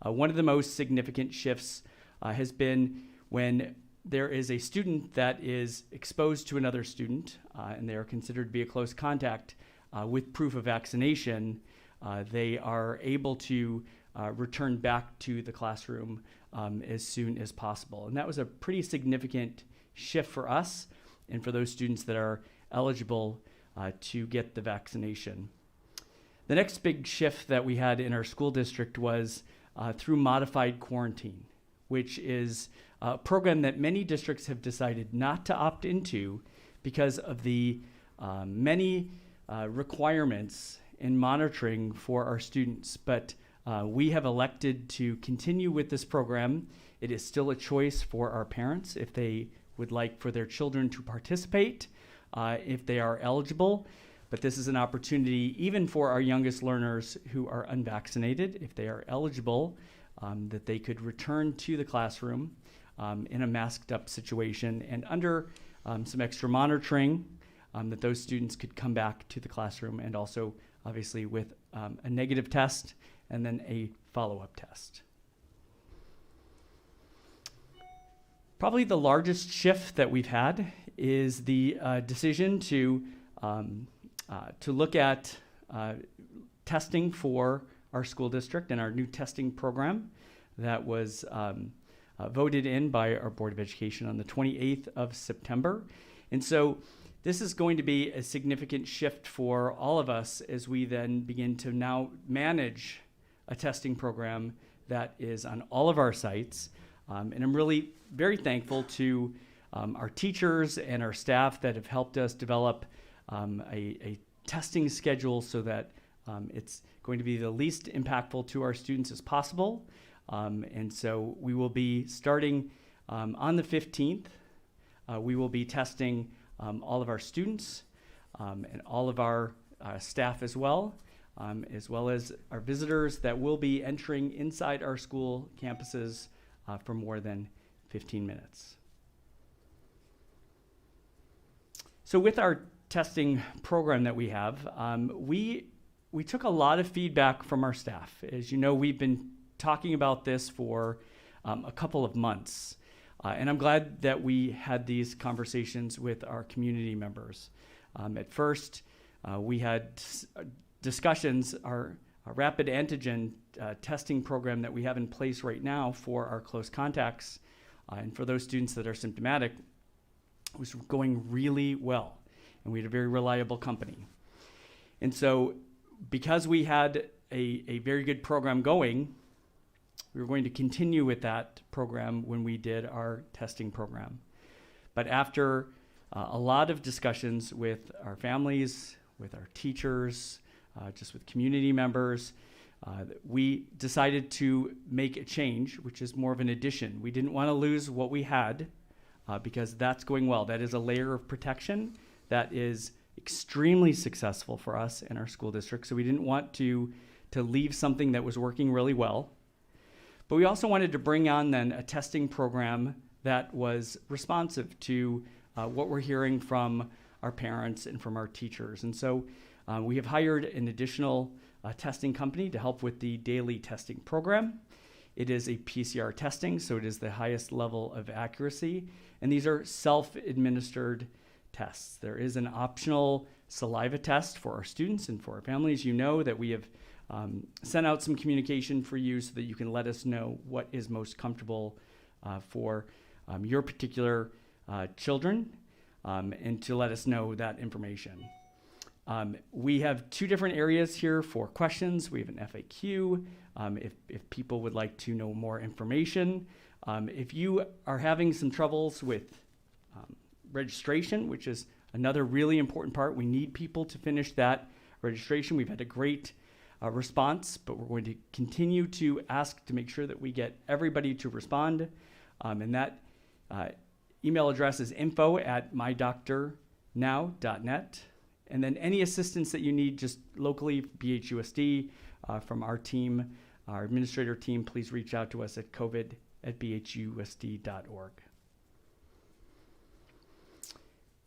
One of the most significant shifts has been when there is a student that is exposed to another student and they are considered to be a close contact with proof of vaccination. They are able to return back to the classroom as soon as possible. And that was a pretty significant shift for us and for those students that are eligible to get the vaccination. The next big shift that we had in our school district was through modified quarantine, which is a program that many districts have decided not to opt into because of the many requirements in monitoring for our students. But we have elected to continue with this program. It is still a choice for our parents if they would like for their children to participate, if they are eligible. But this is an opportunity even for our youngest learners who are unvaccinated, if they are eligible, that they could return to the classroom in a masked up situation and under some extra monitoring, that those students could come back to the classroom, and also obviously with a negative test and then a follow-up test. Probably the largest shift that we've had is the decision to look at testing for our school district and our new testing program that was voted in by our Board of Education on the 28th of September. And so this is going to be a significant shift for all of us as we then begin to now manage a testing program that is on all of our sites. And I'm really very thankful to our teachers and our staff that have helped us develop a testing schedule so that it's going to be the least impactful to our students as possible. And so we will be starting on the 15th. We will be testing all of our students and all of our staff as well as our visitors that will be entering inside our school campuses for more than 15 minutes. So with our testing program that we have, we took a lot of feedback from our staff. As you know, we've been talking about this for a couple of months. And I'm glad that we had these conversations with our community members. At first, we had discussions, our rapid antigen testing program that we have in place right now for our close contacts and for those students that are symptomatic was going really well. And we had a very reliable company. And so because we had a very good program going, We were going to continue with that program when we did our testing program. But after a lot of discussions with our families, with our teachers, just with community members, we decided to make a change, which is more of an addition. We didn't want to lose what we had because that's going well. That is a layer of protection that is extremely successful for us in our school district. So we didn't want to leave something that was working really well. But we also wanted to bring on then a testing program that was responsive to what we're hearing from our parents and from our teachers. And so we have hired an additional testing company to help with the daily testing program. It is a PCR testing, so it is the highest level of accuracy. And these are self-administered tests. There is an optional saliva test for our students and for our families. You know that we have sent out some communication for you so that you can let us know what is most comfortable for your particular children and to let us know that information. We have two different areas here for questions. We have an FAQ if people would like to know more information. If you are having some troubles with registration, which is another really important part, we need people to finish that registration. We've had a great response, but we're going to continue to ask to make sure that we get everybody to respond. And that email address is info@mydoctornow.net. And then any assistance that you need just locally, BHUSD, from our team, our administrator team, please reach out to us at covid@bhusd.org.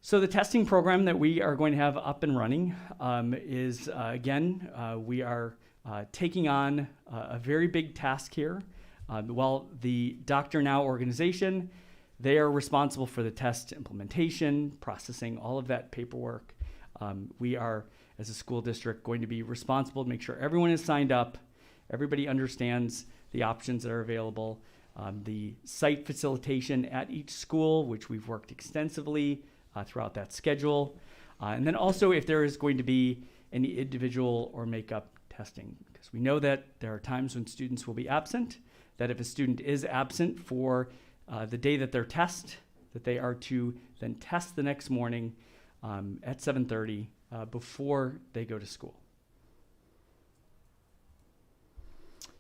So the testing program that we are going to have up and running is, again, we are taking on a very big task here. While the Doctor Now organization, they are responsible for the test implementation, processing, all of that paperwork. We are, as a school district, going to be responsible to make sure everyone is signed up, everybody understands the options that are available, the site facilitation at each school, which we've worked extensively throughout that schedule, and then also if there is going to be any individual or makeup testing, because we know that there are times when students will be absent, that if a student is absent for the day that they're test, that they are to then test the next morning at 7:30 before they go to school.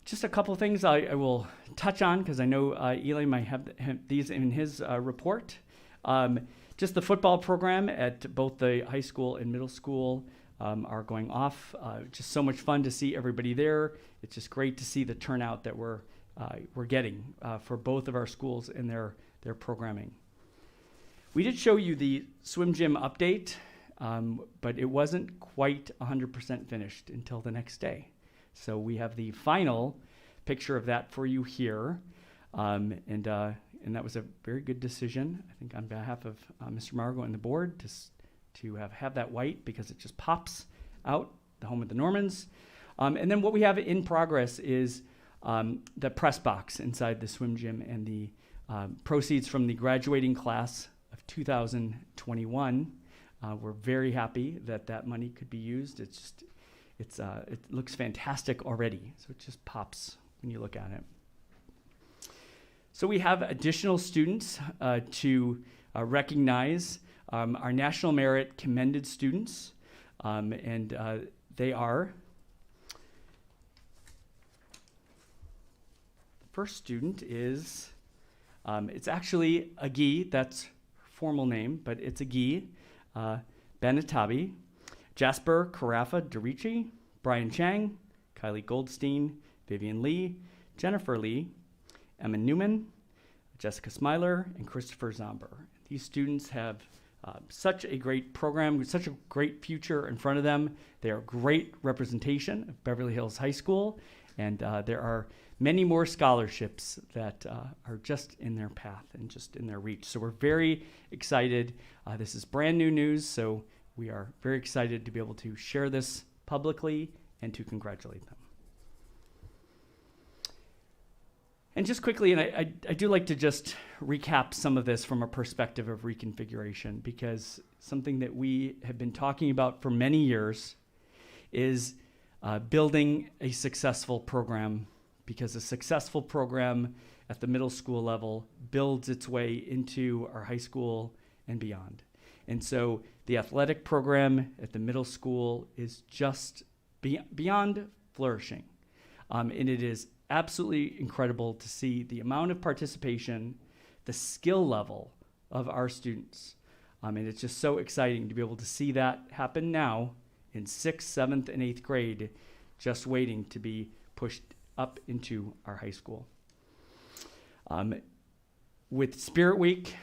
Just a couple of things I will touch on because I know Eli might have these in his report. Just the football program at both the high school and middle school are going off. Just so much fun to see everybody there. It's just great to see the turnout that we're getting for both of our schools and their programming. We did show you the swim gym update, but it wasn't quite 100% finished until the next day. So we have the final picture of that for you here. And that was a very good decision, I think, on behalf of Mr. Margo and the board to have that white because it just pops out, the home of the Normans. And then what we have in progress is the press box inside the swim gym and the proceeds from the graduating class of 2021. We're very happy that money could be used. It looks fantastic already, so it just pops when you look at it. So we have additional students to recognize our National Merit Commended students, and they are. The first student is, it's actually Agi, that's her formal name, but it's Agi Benatabi, Jasper Carafa Dorici, Brian Chang, Kylie Goldstein, Vivian Lee, Jennifer Lee, Emma Newman, Jessica Smiler, and Christopher Zomber. These students have such a great program, with such a great future in front of them. They are great representation of Beverly Hills High School, and there are many more scholarships that are just in their path and just in their reach. So we're very excited. This is brand new news, so we are very excited to be able to share this publicly and to congratulate them. And just quickly, and I do like to just recap some of this from a perspective of reconfiguration, because something that we have been talking about for many years is building a successful program, because a successful program at the middle school level builds its way into our high school and beyond. And so the athletic program at the middle school is just beyond flourishing. And it is absolutely incredible to see the amount of participation, the skill level of our students. And it's just so exciting to be able to see that happen now in 6th, 7th, and 8th grade, just waiting to be pushed up into our high school. With Spirit Week,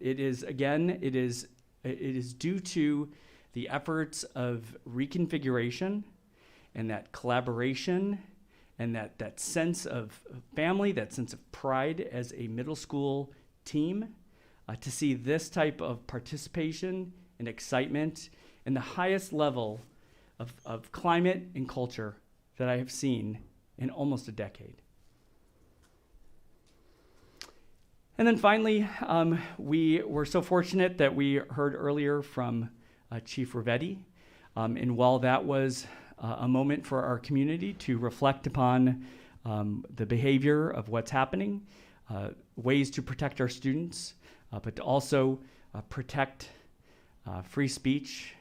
it is due to the efforts of reconfiguration and that collaboration and that sense of family, that sense of pride as a middle school team, to see this type of participation and excitement and the highest level of climate and culture that I have seen in almost a decade. And then finally, we were so fortunate that we heard earlier from Chief Ravetti. And while that was a moment for our community to reflect upon the behavior of what's happening, ways to protect our students, but to also protect free speech.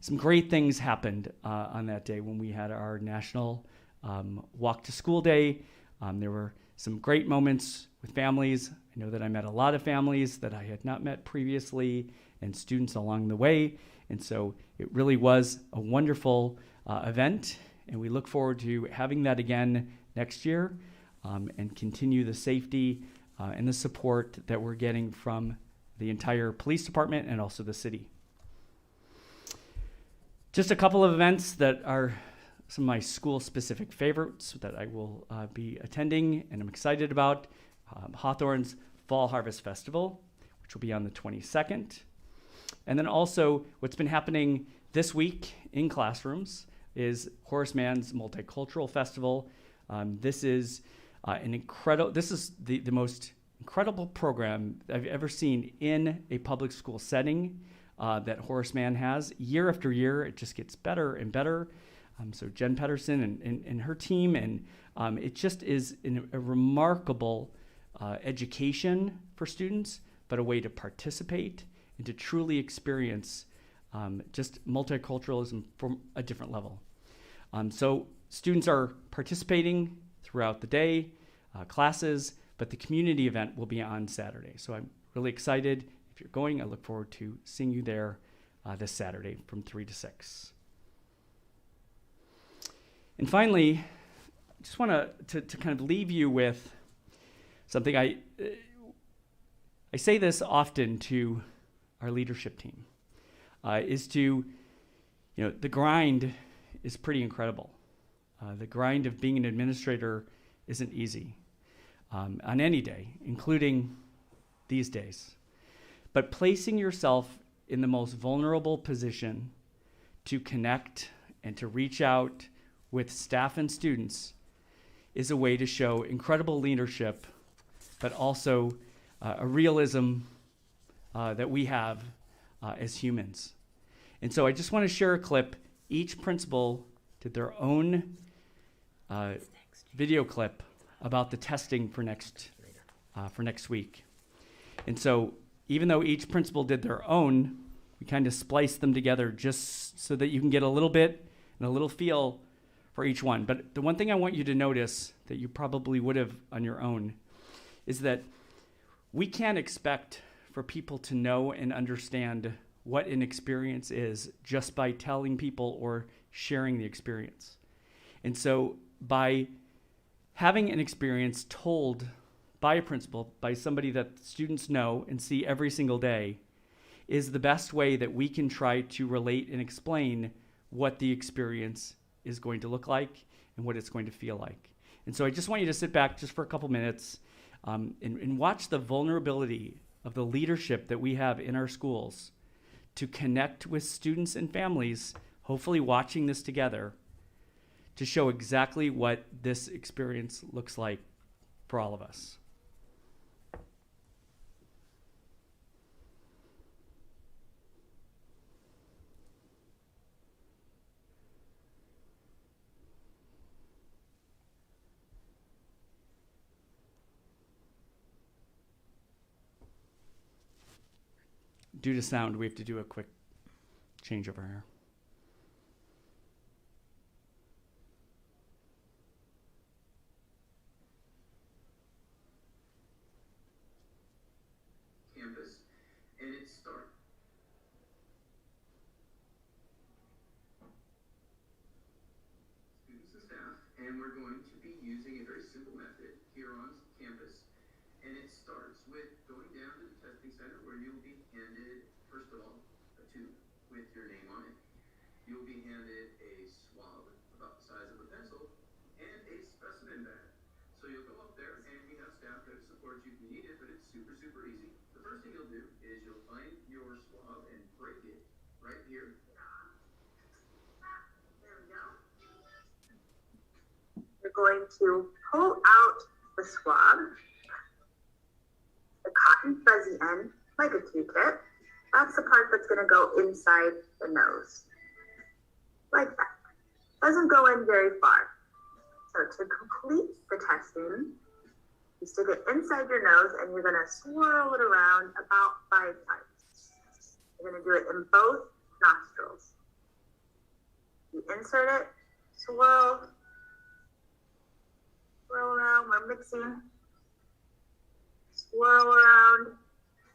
Some great things happened on that day when we had our National Walk to School Day. There were some great moments with families. I know that I met a lot of families that I had not met previously and students along the way. And so it really was a wonderful event. And we look forward to having that again next year and continue the safety and the support that we're getting from the entire police department and also the city. Just a couple of events that are some of my school-specific favorites that I will be attending and I'm excited about. Hawthorne's Fall Harvest Festival, which will be on the 22nd. And then also what's been happening this week in classrooms is Horace Mann's Multicultural Festival. This is the most incredible program I've ever seen in a public school setting that Horace Mann has. Year after year, it just gets better and better. So Jen Pedersen and her team, and it just is a remarkable education for students, but a way to participate and to truly experience just multiculturalism from a different level. So students are participating throughout the day, classes, but the community event will be on Saturday. So I'm really excited. If you're going, I look forward to seeing you there this Saturday from 3 to 6. And finally, I just want to kind of leave you with something. I say this often to our leadership team, the grind is pretty incredible. The grind of being an administrator isn't easy on any day, including these days. But placing yourself in the most vulnerable position to connect and to reach out with staff and students is a way to show incredible leadership, but also a realism that we have as humans. And so I just want to share a clip. Each principal did their own video clip about the testing for next week. And so even though each principal did their own, we kind of spliced them together just so that you can get a little bit and a little feel for each one. But the one thing I want you to notice that you probably would have on your own is that we can't expect for people to know and understand what an experience is just by telling people or sharing the experience. And so by having an experience told by a principal, by somebody that students know and see every single day, is the best way that we can try to relate and explain what the experience is going to look like and what it's going to feel like. And so I just want you to sit back just for a couple minutes and watch the vulnerability of the leadership that we have in our schools to connect with students and families, hopefully watching this together, to show exactly what this experience looks like for all of us. due to sound, we have to do a quick changeover here. Campus, and it starts. Students and staff, and we're going to be using a very simple method here on campus, and it starts with going down to the testing center where you'll be handed, first of all, a tube with your name on it. You'll be handed a swab about the size of a pencil and a specimen bag. So you'll go up there and we have staff that support you if you need it, but it's super, super easy. The first thing you'll do is you'll find your swab and break it right here. There we go. You're going to pull out the swab, the cotton fuzzy end, like a Q-tip. That's the part that's going to go inside the nose. Like that. Doesn't go in very far. So to complete the testing, you stick it inside your nose and you're going to swirl it around about 5 times. You're going to do it in both nostrils. You insert it, swirl, swirl around, we're mixing, swirl around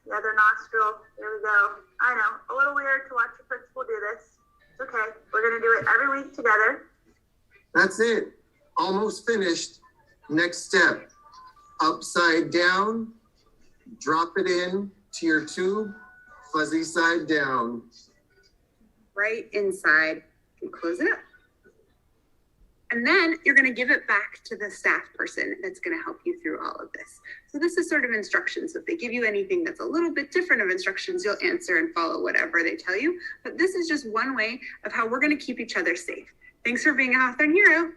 the other nostril. Here we go. I know, a little weird to watch your principal do this. It's okay. We're going to do it every week together. That's it. Almost finished. Next step. Upside down. Drop it in to your tube. Fuzzy side down. Right inside. And close it up. And then you're going to give it back to the staff person that's going to help you through all of this. So this is sort of instructions. So if they give you anything that's a little bit different of instructions, you'll answer and follow whatever they tell you. But this is just one way of how we're going to keep each other safe. Thanks for being a Hawthorne hero.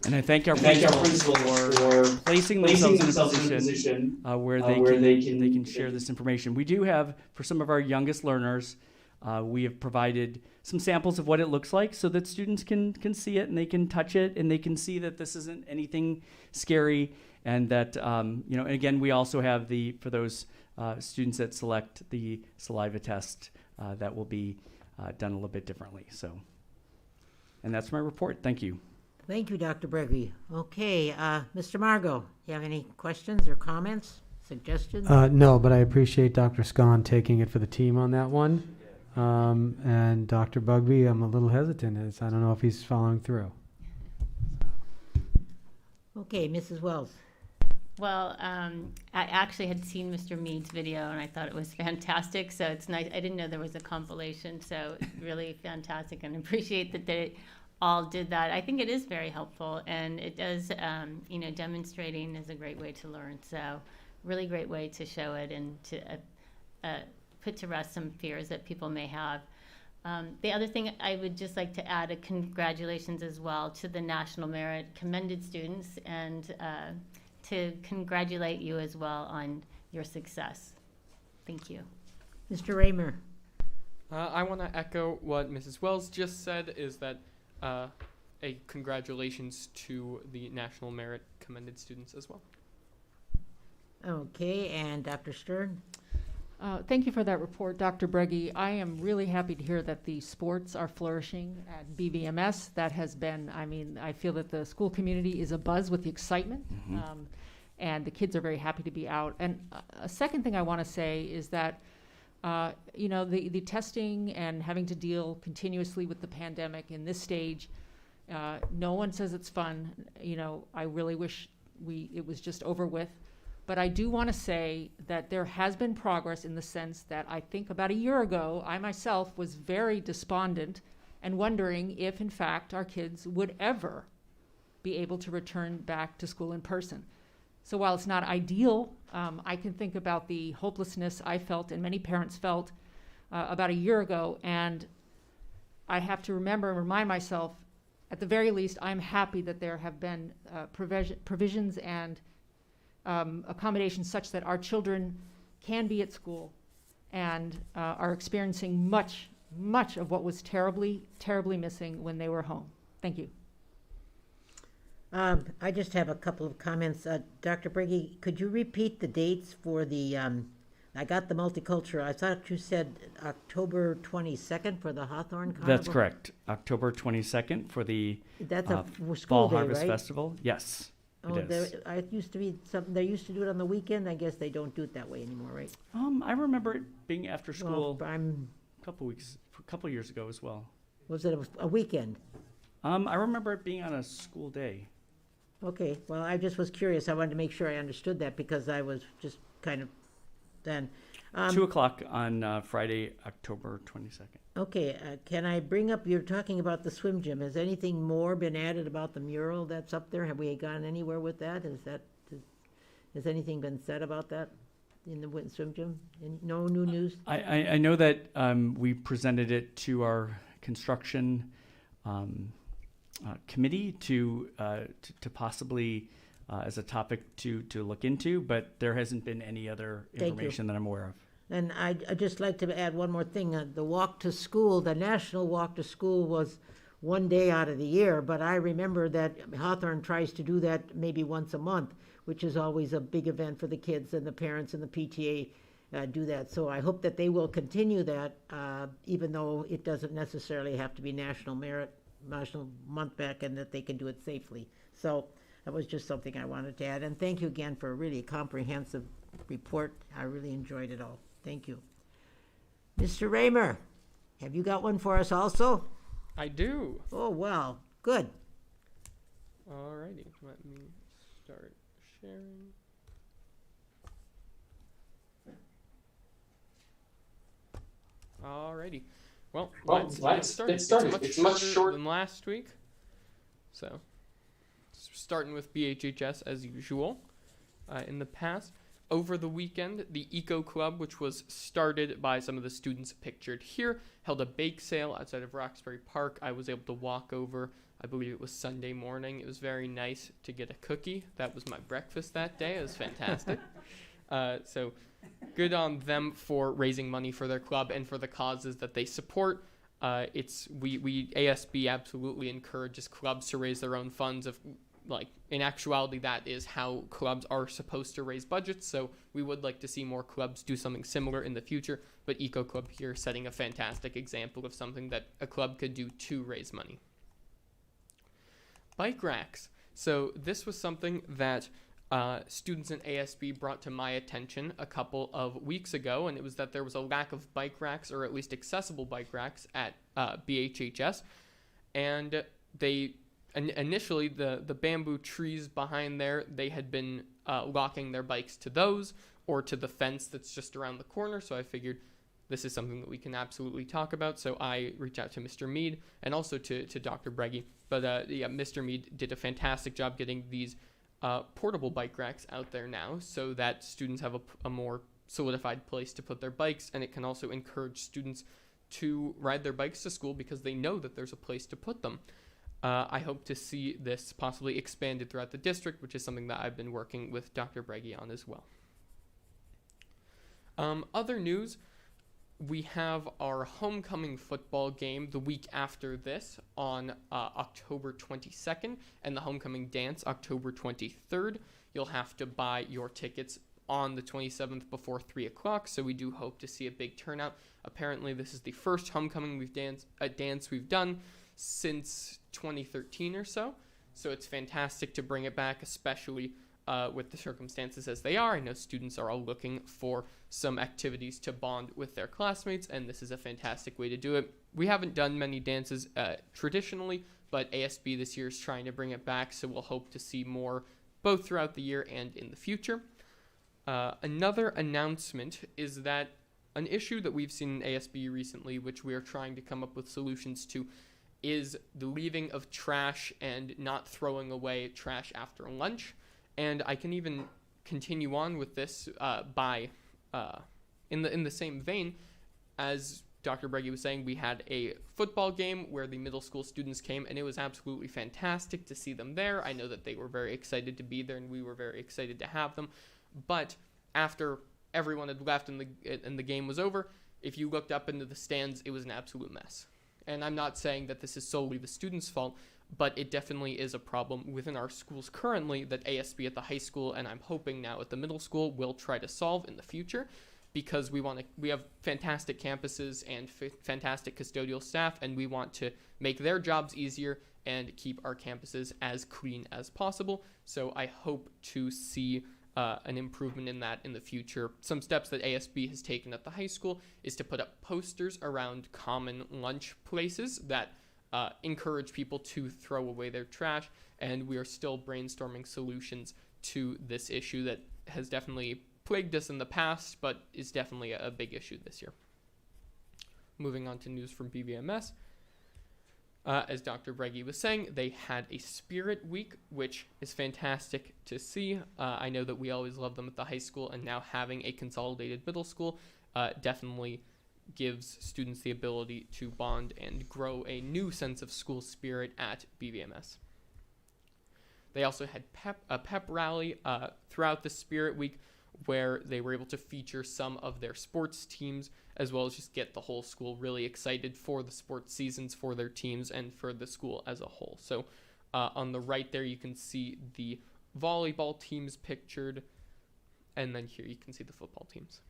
And I thank our principals for placing themselves in a position where they can share this information. We do have, for some of our youngest learners, we have provided some samples of what it looks like so that students can see it and they can touch it and they can see that this isn't anything scary, and that and again, we also have for those students that select the saliva test that will be done a little bit differently. So, and that's my report. Thank you. Thank you, Dr. Breggy. Okay, Mr. Margot, you have any questions or comments, suggestions? No, but I appreciate Dr. Scon taking it for the team on that one. And Dr. Bugby, I'm a little hesitant. I don't know if he's following through. Okay, Mrs. Wells. Well, I actually had seen Mr. Mead's video and I thought it was fantastic. So it's nice. I didn't know there was a compilation. So it's really fantastic, and appreciate that they all did that. I think it is very helpful, and it does, demonstrating is a great way to learn. So really great way to show it and to put to rest some fears that people may have. The other thing I would just like to add a congratulations as well to the National Merit commended students, and to congratulate you as well on your success. Thank you. Mr. Raymer. I want to echo what Mrs. Wells just said, is that a congratulations to the National Merit commended students as well. Okay, and Dr. Stern? Thank you for that report, Dr. Breggy. I am really happy to hear that the sports are flourishing at BVMS. That has been, I feel that the school community is abuzz with the excitement, and the kids are very happy to be out. And a second thing I want to say is that, the testing and having to deal continuously with the pandemic in this stage, no one says it's fun. I really wish it was just over with. But I do want to say that there has been progress in the sense that I think about a year ago, I myself was very despondent and wondering if, in fact, our kids would ever be able to return back to school in person. So while it's not ideal, I can think about the hopelessness I felt and many parents felt about a year ago. And I have to remember and remind myself, at the very least, I'm happy that there have been provisions and accommodations such that our children can be at school and are experiencing much of what was terribly, terribly missing when they were home. Thank you. I just have a couple of comments. Dr. Briggy, could you repeat the dates for the, I got the multicultural. I thought you said October 22nd for the Hawthorne Carnival? That's correct. October 22nd for the That's a school Fall day, Harvest right? Festival. Yes, Oh, it is. I used to be something, they used to do it on the weekend. I guess they don't do it that way anymore, right? I remember it being after school Well, I'm, a couple years ago as well. was it a weekend? I remember it being on a school day. Okay, well, I just was curious. I wanted to make sure I understood that because I was just kind of then. 2 o'clock on Friday, October 22nd. Okay, can I bring up, you're talking about the swim gym. Has anything more been added about the mural that's up there? Have we gone anywhere with that? Has anything been said about that in the swim gym? No new news? I know that we presented it to our construction committee to possibly as a topic to look into, but there hasn't been any other information that I'm aware of. And I'd just like to add one more thing. The walk to school, the national walk to school was one day out of the year, but I remember that Hawthorne tries to do that maybe once a month, which is always a big event for the kids, and the parents and the PTA do that. So I hope that they will continue that, even though it doesn't necessarily have to be National Month back, and that they can do it safely. So that was just something I wanted to add. And thank you again for a really comprehensive report. I really enjoyed it all. Thank you. Mr. Raymer, have you got one for us also? I do. Oh, wow. Good. Alrighty, let me start sharing. Alrighty. Well, let's get started. It's much shorter than last week. So, starting with BHHS as usual. In the past, over the weekend, the Eco Club, which was started by some of the students pictured here, held a bake sale outside of Roxbury Park. I was able to walk over, I believe it was Sunday morning. It was very nice to get a cookie. That was my breakfast that day. It was fantastic. So good on them for raising money for their club and for the causes that they support. We ASB absolutely encourages clubs to raise their own funds. In actuality, that is how clubs are supposed to raise budgets, so we would like to see more clubs do something similar in the future, but Eco Club here setting a fantastic example of something that a club could do to raise money. Bike racks. So this was something that students in ASB brought to my attention a couple of weeks ago, and it was that there was a lack of bike racks, or at least accessible bike racks, at BHHS, and initially, the bamboo trees behind there, they had been locking their bikes to those or to the fence that's just around the corner. So I figured this is something that we can absolutely talk about. So I reached out to Mr. Mead and also to Dr. Breggy. But Mr. Mead did a fantastic job getting these portable bike racks out there now so that students have a more solidified place to put their bikes. And it can also encourage students to ride their bikes to school because they know that there's a place to put them. I hope to see this possibly expanded throughout the district, which is something that I've been working with Dr. Breggy on as well. Other news, we have our homecoming football game the week after this on October 22nd, and the homecoming dance October 23rd. You'll have to buy your tickets on the 27th before 3 o'clock, so we do hope to see a big turnout. Apparently, this is the first homecoming dance we've done since 2013 or so it's fantastic to bring it back, especially with the circumstances as they are. I know students are all looking for some activities to bond with their classmates, and this is a fantastic way to do it. We haven't done many dances traditionally, but ASB this year is trying to bring it back, so we'll hope to see more both throughout the year and in the future. Another announcement is that an issue that we've seen in ASB recently, which we are trying to come up with solutions to, is the leaving of trash and not throwing away trash after lunch. And I can even continue on with this in the same vein as Dr. Breggy was saying. We had a football game where the middle school students came, and it was absolutely fantastic to see them there. I know that they were very excited to be there, and we were very excited to have them. But after everyone had left and the game was over, if you looked up into the stands, it was an absolute mess. And I'm not saying that this is solely the students' fault, but it definitely is a problem within our schools currently that ASB at the high school, and I'm hoping now at the middle school, will try to solve in the future, because we have fantastic campuses and fantastic custodial staff, and we want to make their jobs easier and keep our campuses as clean as possible. So I hope to see an improvement in that in the future. Some steps that ASB has taken at the high school is to put up posters around common lunch places that encourage people to throw away their trash, and we are still brainstorming solutions to this issue that has definitely plagued us in the past, but is definitely a big issue this year. Moving on to news from BVMS. As Dr. Breggy was saying, they had a Spirit Week, which is fantastic to see. I know that we always love them at the high school, and now having a consolidated middle school definitely gives students the ability to bond and grow a new sense of school spirit at BVMS. They also had a pep rally throughout the Spirit Week, where they were able to feature some of their sports teams, as well as just get the whole school really excited for the sports seasons, for their teams, and for the school as a whole. So on the right there, you can see the volleyball teams pictured, and then here you can see the football teams.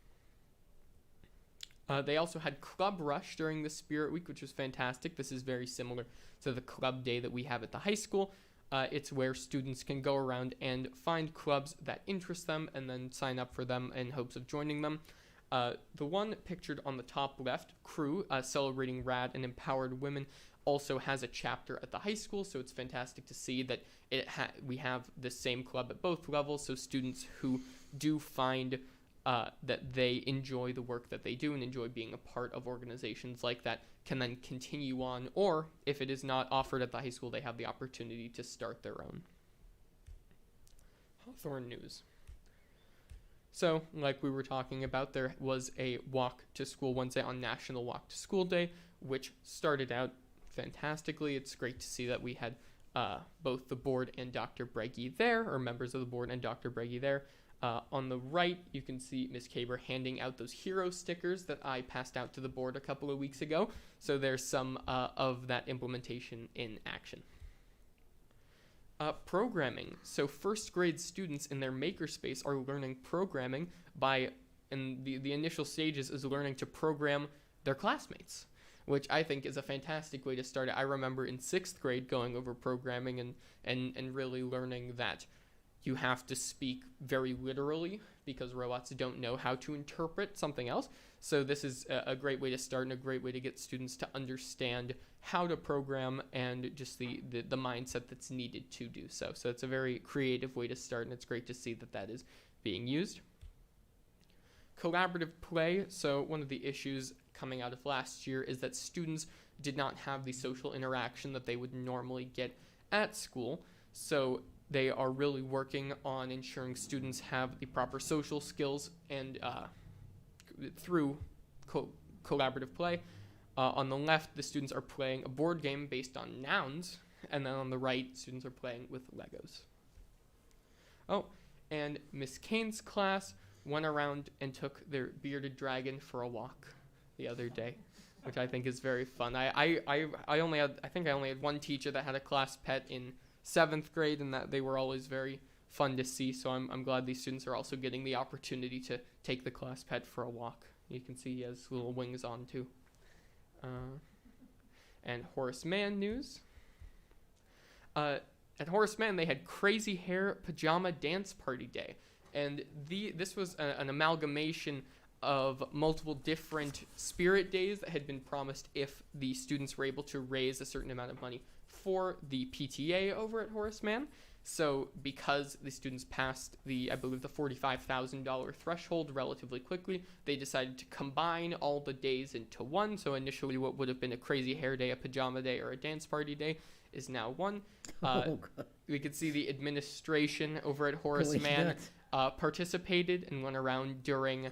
They also had Club Rush during the Spirit Week, which was fantastic. This is very similar to the club day that we have at the high school. It's where students can go around and find clubs that interest them and then sign up for them in hopes of joining them. The one pictured on the top left, Crew, celebrating rad and empowered women, also has a chapter at the high school, so it's fantastic to see that we have the same club at both levels, so students who do find that they enjoy the work that they do and enjoy being a part of organizations like that can then continue on, or if it is not offered at the high school, they have the opportunity to start their own. Hawthorne news. So, like we were talking about, there was a Walk to School Wednesday on National Walk to School Day, which started out fantastically. It's great to see that we had both the board and Dr. Breggy there, or members of the board and Dr. Breggy there. On the right, you can see Ms. Caber handing out those hero stickers that I passed out to the board a couple of weeks ago. So there's some of that implementation in action. Programming. So first grade students in their makerspace are learning programming and the initial stages is learning to program their classmates, which I think is a fantastic way to start it. I remember in 6th grade going over programming and really learning that you have to speak very literally because robots don't know how to interpret something else. So this is a great way to start and a great way to get students to understand how to program and just the mindset that's needed to do so. So it's a very creative way to start, and it's great to see that that is being used. Collaborative play. So one of the issues coming out of last year is that students did not have the social interaction that they would normally get at school. So they are really working on ensuring students have the proper social skills and through collaborative play. On the left, the students are playing a board game based on nouns, and then on the right, students are playing with Legos. Oh, and Miss Kane's class went around and took their bearded dragon for a walk the other day, which I think is very fun. I think I only had one teacher that had a class pet in 7th grade, and that they were always very fun to see. So I'm glad these students are also getting the opportunity to take the class pet for a walk. You can see he has little wings on too. And Horace Mann news. At Horace Mann, they had Crazy Hair Pajama Dance Party Day, and this was an amalgamation of multiple different spirit days that had been promised if the students were able to raise a certain amount of money for the PTA over at Horace Mann. So because the students passed I believe the $45,000 threshold relatively quickly, they decided to combine all the days into one. So initially what would have been a crazy hair day, a pajama day, or a dance party day is now one. We could see the administration over at Horace Mann participated and went around during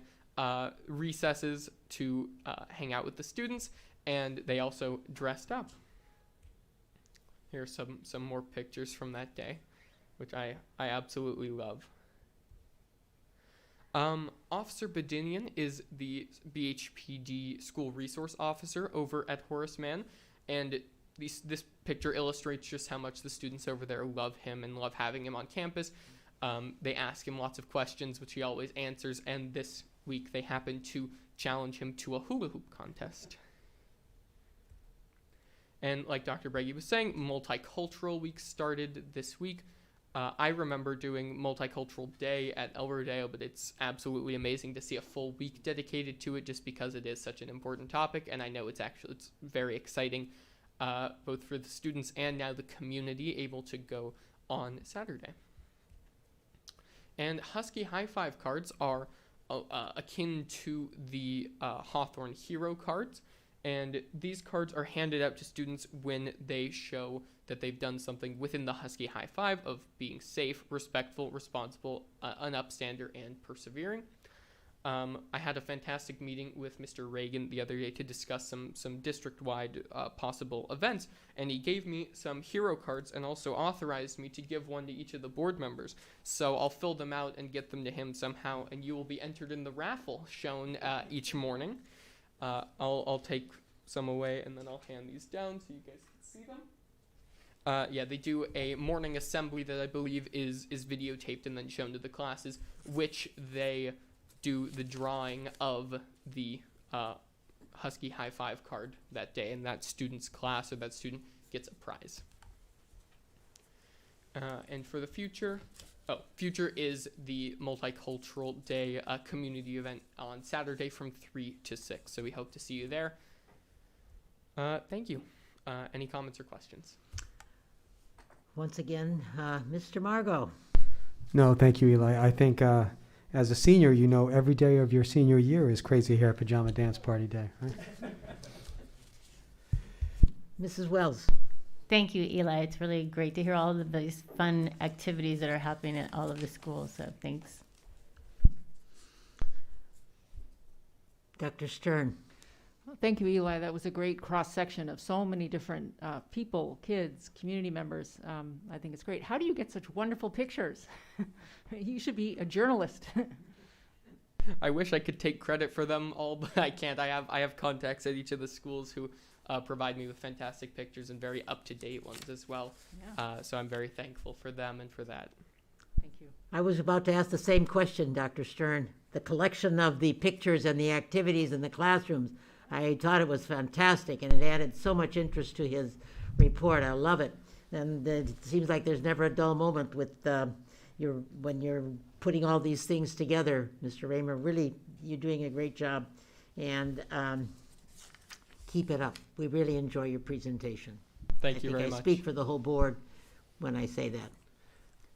recesses to hang out with the students, and they also dressed up. Here's some more pictures from that day, which I absolutely love. Officer Badinian is the BHPD school resource officer over at Horace Mann, and this picture illustrates just how much the students over there love him and love having him on campus. They ask him lots of questions, which he always answers, and this week they happen to challenge him to a hula hoop contest. And like Dr. Breggy was saying, Multicultural Week started this week. I remember doing Multicultural Day at El Rodeo, but it's absolutely amazing to see a full week dedicated to it just because it is such an important topic, and I know it's very exciting, both for the students and now the community able to go on Saturday. And Husky High Five cards are akin to the Hawthorne Hero cards, and these cards are handed out to students when they show that they've done something within the Husky High Five of being safe, respectful, responsible, an upstander, and persevering. I had a fantastic meeting with Mr. Reagan the other day to discuss some district-wide possible events, and he gave me some hero cards and also authorized me to give one to each of the board members. So I'll fill them out and get them to him somehow, and you will be entered in the raffle shown each morning. I'll take some away, and then I'll hand these down so you guys can see them. Yeah, they do a morning assembly that I believe is videotaped and then shown to the classes, which they do the drawing of the Husky High Five card that day, and that student's class or that student gets a prize. And for the future is the Multicultural Day community event on Saturday from 3 to 6, so we hope to see you there. Thank you. Any comments or questions? Once again, Mr. Margot. No, thank you, Eli. I think as a senior, you know every day of your senior year is Crazy Hair Pajama Dance Party Day, right? Mrs. Wells. Thank you, Eli. It's really great to hear all of these fun activities that are happening at all of the schools, so thanks. Dr. Stern. Thank you, Eli. That was a great cross-section of so many different people, kids, community members. I think it's great. How do you get such wonderful pictures? You should be a journalist. I wish I could take credit for them all, but I can't. I have contacts at each of the schools who provide me with fantastic pictures and very up-to-date ones as well. Yeah. So I'm very thankful for them and for that. Thank you. I was about to ask the same question, Dr. Stern. The collection of the pictures and the activities in the classrooms, I thought it was fantastic, and it added so much interest to his report. I love it. And it seems like there's never a dull moment with when you're putting all these things together, Mr. Raymer. Really, you're doing a great job, and keep it up. We really enjoy your presentation. Thank you very much. I speak for the whole board when I say that.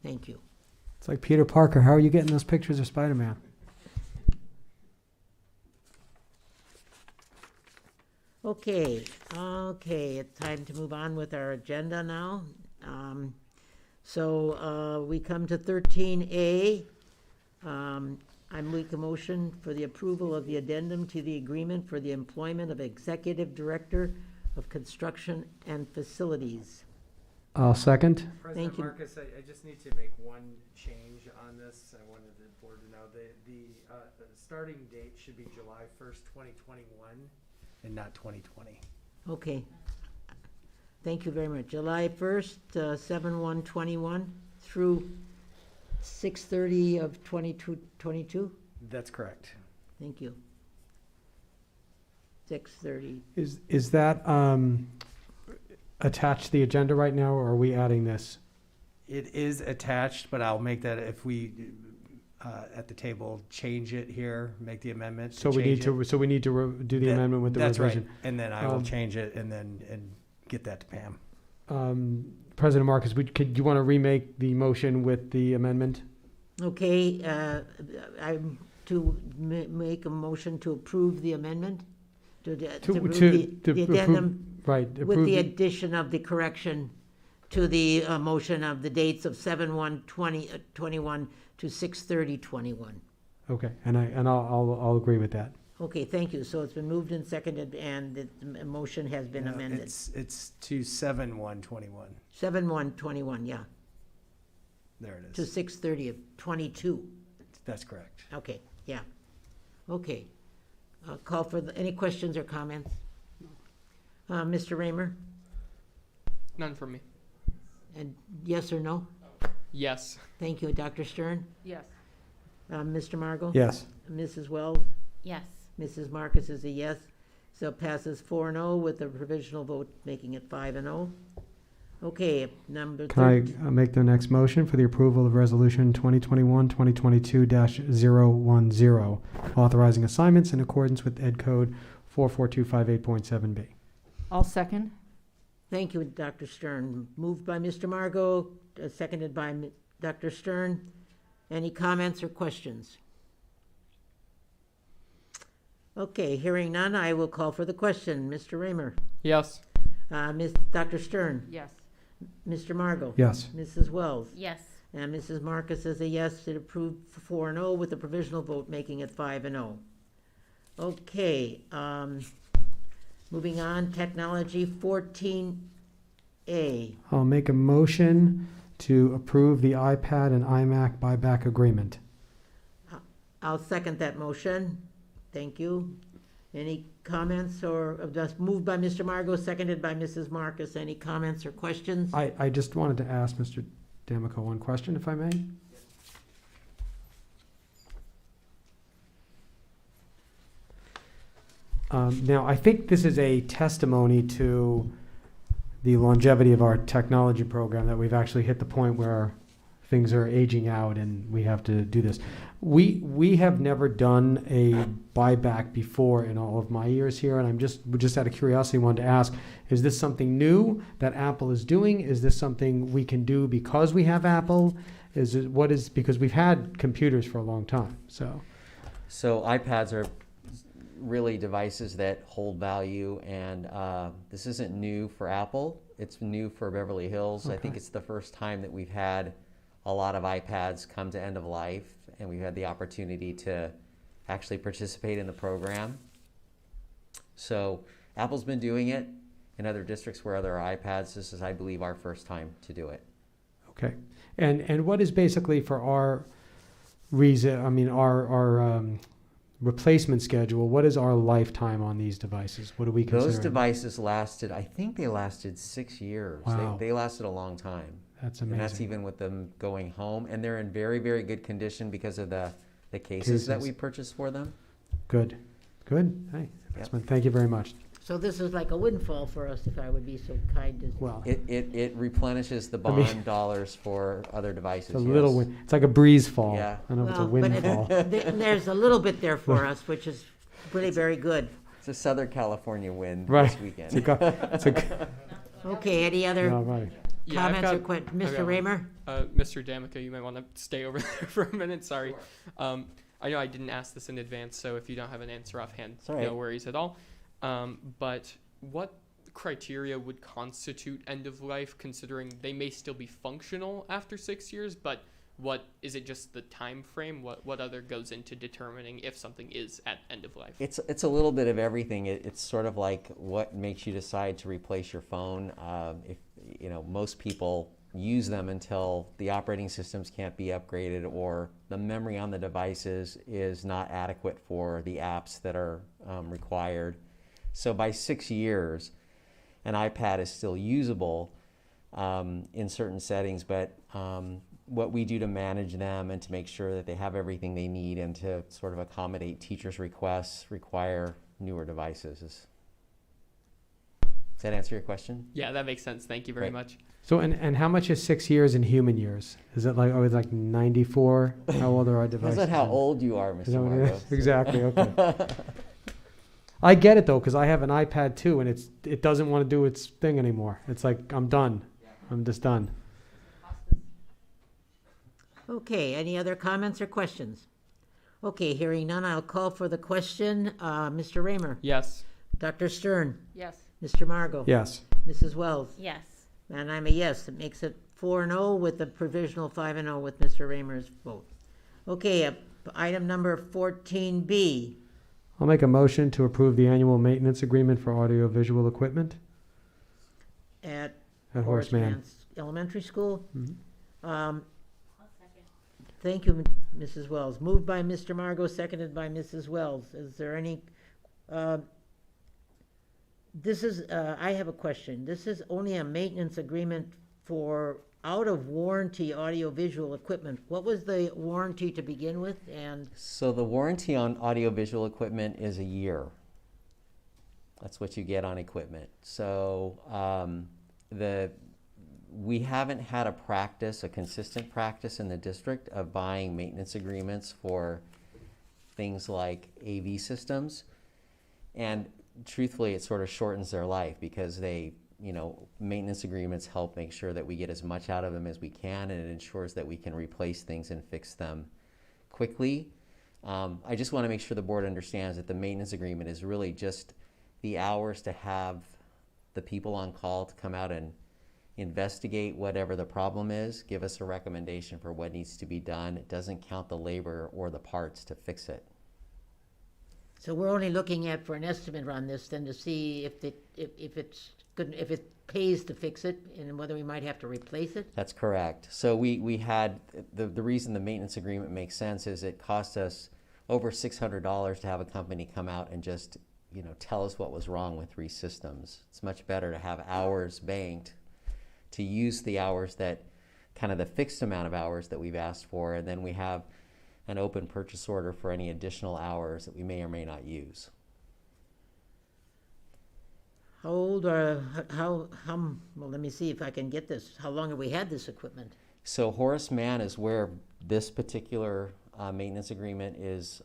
Thank you. It's like Peter Parker. How are you getting those pictures of Spider-Man? Okay, it's time to move on with our agenda now. So we come to 13A. I make a motion for the approval of the addendum to the agreement for the employment of Executive Director of Construction and Facilities. I'll second. President Thank you. Marcus, I just need to make one change on this. I wanted the board to know the starting date should be July 1st, 2021. And not 2020. Okay. Thank you very much. July 1st, 7/1/21 through 6/30 of 22. That's correct. Thank you. 6/30. Is that attached to the agenda right now, or are we adding this? It is attached, but I'll make that if we at the table change it here, make the amendment. So we need to do the amendment with the revision. That's right. And then I will change it and get that to Pam. President Marcus, could you want to remake the motion with the amendment? Okay, I'm to make a motion to approve the amendment, to approve the addendum, right? With the addition of the correction to the motion of the dates of 7/1/21 to 6/30/21. Okay, and I'll agree with that. Okay, thank you. So it's been moved and seconded, and the motion has been amended. It's to 7/1/21. 7/1/21, yeah. There it is. To 6/30/22. That's correct. Okay, yeah. Okay. Call for any questions or comments? Mr. Raymer? None from me. And yes or no? Yes. Thank you, Dr. Stern. Yes. Mr. Margot? Yes. Mrs. Wells? Yes. Mrs. Marcus is a yes. So it passes 4-0 with a provisional vote making it 5-0. Okay, number Can I 13. make the next motion for the approval of Resolution 2021-2022-010, authorizing assignments in accordance with Ed Code 44258.7B? I'll second. Thank you, Dr. Stern. Moved by Mr. Margot, seconded by Dr. Stern. Any comments or questions? Okay, hearing none, I will call for the question. Mr. Raymer? Yes. Dr. Stern? Yes. Mr. Margot? Yes. Mrs. Wells? Yes. And Mrs. Marcus is a yes. It approved 4-0 with a provisional vote making it 5-0. Okay, moving on, technology 14A. I'll make a motion to approve the iPad and iMac buyback agreement. I'll second that motion. Thank you. Any comments or just moved by Mr. Margot, seconded by Mrs. Marcus? Any comments or questions? I just wanted to ask Mr. D'Amico one question, if I may. Now, I think this is a testimony to the longevity of our technology program, that we've actually hit the point where things are aging out and we have to do this. We have never done a buyback before in all of my years here, and I'm just out of curiosity wanted to ask, is this something new that Apple is doing? Is this something we can do because we have Apple? Because we've had computers for a long time, so. So iPads are really devices that hold value, and this isn't new for Apple. It's new for Beverly Hills. Okay. I think it's the first time that we've had a lot of iPads come to end of life, and we've had the opportunity to actually participate in the program. So Apple's been doing it in other districts where there are iPads. This is, I believe, our first time to do it. Okay. And what is basically for our reason, I mean, our replacement schedule, what is our lifetime on these devices? What do we consider? Those devices lasted, I think they lasted 6 years. Wow. They lasted a long time. That's amazing. And that's even with them going home. And they're in very, very good condition because of the cases that we purchased for them. Good. Good. Hey, investment. Thank you very much. So this is like a windfall for us, if I would be so kind as. Well, it replenishes the bond dollars for other devices. It's a little it's like a breeze fall. Yeah. I don't know if it's a Well, but windfall. there's a little bit there for us, which is really very good. It's a Southern California wind Right. this weekend. Okay, any other All right. comments or questions? Mr. Raymer? Mr. D'Amico, you might want to stay over there for a minute. Sorry. I know I didn't ask this in advance, so if you don't have an answer offhand, no worries at all. But what criteria would constitute end of life, considering they may still be functional after 6 years, but what is it, just the time frame? What other goes into determining if something is at end of life? It's a little bit of everything. It's sort of like what makes you decide to replace your phone. If most people use them until the operating systems can't be upgraded or the memory on the devices is not adequate for the apps that are required. So by 6 years, an iPad is still usable in certain settings, but what we do to manage them and to make sure that they have everything they need and to sort of accommodate teachers' requests require newer devices. Does that answer your question? Yeah, that makes sense. Thank you very much. So, and how much is 6 years in human years? Is it like, it's like 94? How old are our devices? Depends on how old you are, Mr. Margot. Exactly, okay. I get it though, because I have an iPad too, and it doesn't want to do its thing anymore. It's like, I'm done. I'm just done. Okay, any other comments or questions? Okay, hearing none, I'll call for the question. Mr. Raymer? Yes. Dr. Stern? Yes. Mr. Margot? Yes. Mrs. Wells? Yes. And I'm a yes. It makes it 4-0 with a provisional 5-0 with Mr. Raymer's vote. Okay, item number 14B. I'll make a motion to approve the annual maintenance agreement for audiovisual equipment At Horace Mann Elementary School. Mhm. Thank you, Mrs. Wells. Moved by Mr. Margot, seconded by Mrs. Wells. Is there any This is, I have a question. This is only a maintenance agreement for out-of-warranty audiovisual equipment. What was the warranty to begin with? And So the warranty on audiovisual equipment is a year. That's what you get on equipment. So we haven't had a consistent practice in the district of buying maintenance agreements for things like AV systems. And truthfully, it sort of shortens their life because maintenance agreements help make sure that we get as much out of them as we can, and it ensures that we can replace things and fix them quickly. I just want to make sure the board understands that the maintenance agreement is really just the hours to have the people on call to come out and investigate whatever the problem is, give us a recommendation for what needs to be done. It doesn't count the labor or the parts to fix it. so we're only looking at for an estimate on this then to see if it's good, if it pays to fix it and whether we might have to replace it? That's correct. So we had, the reason the maintenance agreement makes sense is it cost us over $600 to have a company come out and just, tell us what was wrong with 3 systems. It's much better to have hours banked to use the hours that, kind of the fixed amount of hours that we've asked for, and then we have an open purchase order for any additional hours that we may or may not use. How old or well, let me see if I can get this. How long have we had this equipment? So Horace Mann is where this particular maintenance agreement is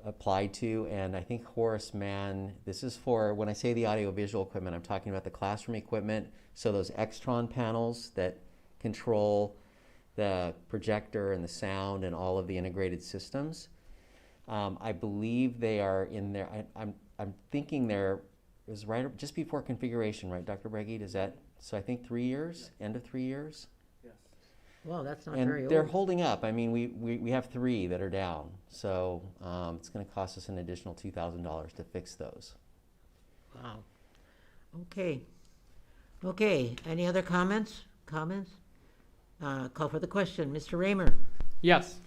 applied to, and I think Horace Mann, this is for, when I say the audiovisual equipment, I'm talking about the classroom equipment, so those Extron panels that control the projector and the sound and all of the integrated systems. I believe they are in there. I'm thinking there is right just before configuration, right, Dr. Breggy? Is that, so I think 3 years, end of 3 years? Yes. Well, that's not And very old. they're holding up. I mean, we have 3 that are down, so it's going to cost us an additional $2,000 to fix those. Wow. Okay. Okay, any other comments? Call for the question. Mr. Raymer? Yes.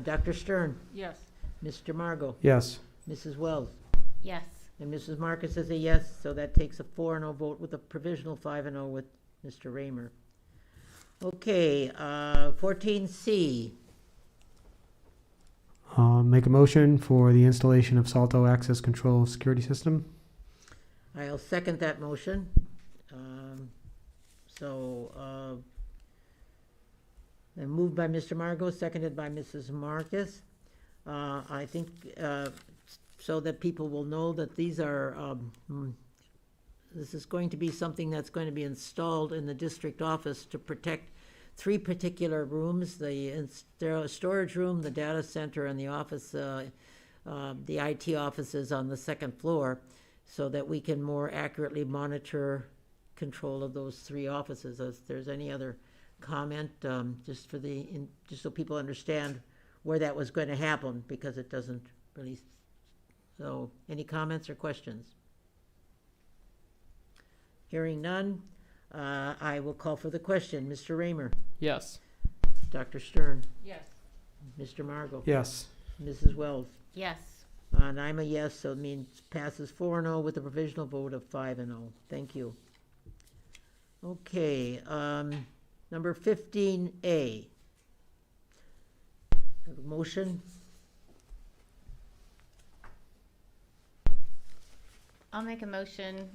Dr. Stern? Yes. Mr. Margot? Yes. Mrs. Wells? Yes. And Mrs. Marcus is a yes, so that takes a 4-0 vote with a provisional 5-0 with Mr. Raymer. Okay, 14C. Make a motion for the installation of Salto Access Control Security System. I'll second that motion. And moved by Mr. Margot, seconded by Mrs. Marcus. I think so that people will know that these are, this is going to be something that's going to be installed in the district office to protect 3 particular rooms, the storage room, the data center, and the office, the IT offices on the 2nd floor, so that we can more accurately monitor control of those 3 offices. If there's any other comment, just so people understand where that was going to happen, because it doesn't really. So, any comments or questions? Hearing none, I will call for the question. Mr. Raymer? Yes. Dr. Stern? Yes. Mr. Margot? Yes. Mrs. Wells? Yes. And I'm a yes, so it means passes 4-0 with a provisional vote of 5-0. Thank you. Okay, number 15A. Have a motion? I'll make a motion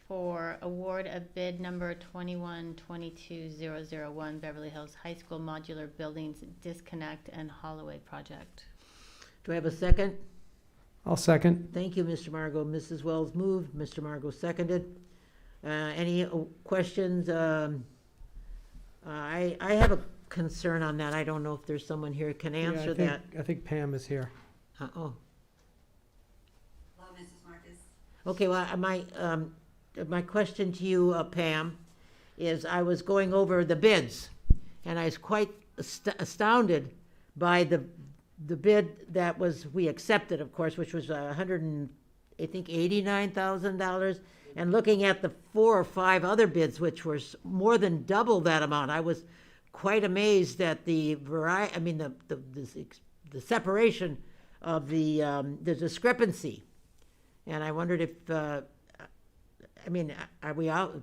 for award of bid number 2122001 Beverly Hills High School Modular Buildings Disconnect and Holloway Project. Do I have a second? I'll second. Thank you, Mr. Margot. Mrs. Wells moved. Mr. Margot seconded. Any questions? I have a concern on that. I don't know if there's someone here who can answer that. I think Pam is here. Oh. Hello, Mrs. Marcus. Okay, well, my question to you, Pam, is I was going over the bids, and I was quite astounded by the bid that we accepted, of course, which was $89,000, and looking at the 4 or 5 other bids, which were more than double that amount, I was quite amazed at the separation of the discrepancy. And I wondered if, are we out?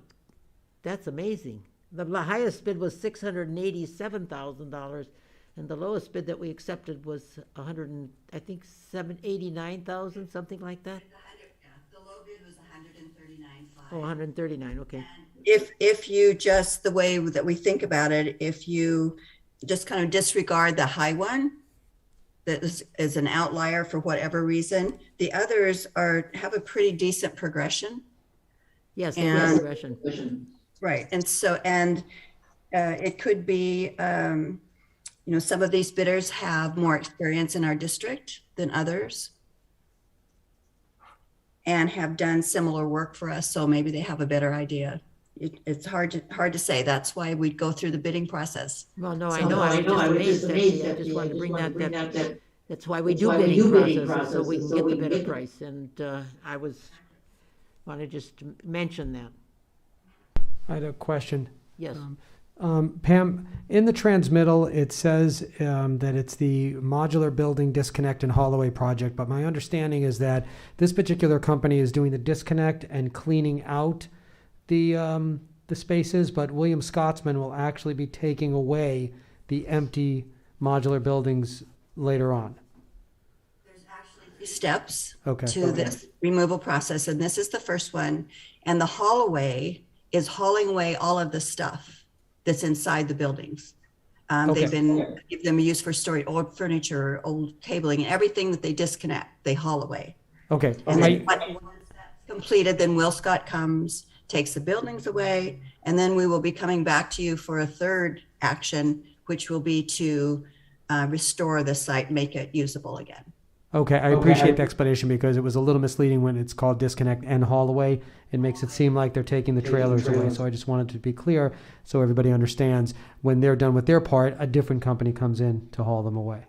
That's amazing. The highest bid was $687,000, and the lowest bid that we accepted was $89,000, something like that. The low bid was $139,500. Oh, 139. Okay. If you just, the way that we think about it, if you just kind of disregard the high one that is an outlier for whatever reason, the others have a pretty decent progression. Yes, progression. Right, and so, it could be, some of these bidders have more experience in our district than others and have done similar work for us, so maybe they have a better idea. It's hard to say. That's why we go through the bidding process. Well, no, I know. I was just amazed. I just wanted to bring that. That's why we do bidding processes, so we can get the better price. And I wanted just to mention that. I had a question. Yes. Pam, in the transmittal, it says that it's the modular building disconnect and haul-away project, but my understanding is that this particular company is doing the disconnect and cleaning out the spaces, but William Scotsman will actually be taking away the empty modular buildings later on. There's actually steps Okay. to this removal process, and this is the first one. And the haul away is hauling away all of the stuff that's inside the buildings. They've been give them a use for storing old furniture, old cabling, everything that they disconnect, they haul away. Okay. And then once that's completed, then Will Scott comes, takes the buildings away, and then we will be coming back to you for a third action, which will be to restore the site, make it usable again. Okay, I appreciate the explanation because it was a little misleading when it's called disconnect and haul away. It makes it seem like they're taking the trailers away. So I just wanted to be clear so everybody understands when they're done with their part, a different company comes in to haul them away.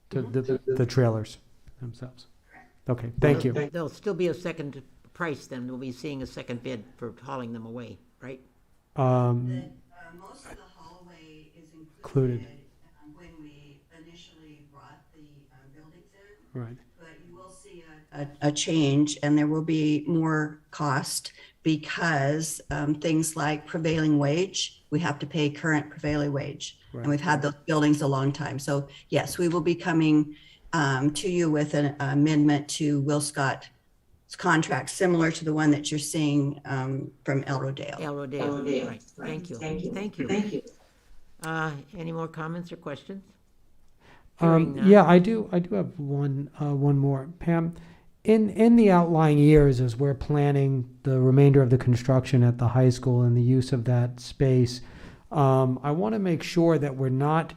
The trailers themselves. Okay, thank you. There'll still be a second price then. We'll be seeing a second bid for hauling them away, right? Most of the haul away is Included. When we initially brought the buildings in. Right. But you will see a change, and there will be more cost because things like prevailing wage, we have to pay current prevailing wage. Right. And we've had those buildings a long time. So yes, we will be coming to you with an amendment to Will Scott's contract, similar to the one that you're seeing from El Rodeo. El Rodeo, right. Thank you. Any more comments or questions? Yeah, I do have one more. Pam, in the outlying years as we're planning the remainder of the construction at the high school and the use of that space, I want to make sure that we're not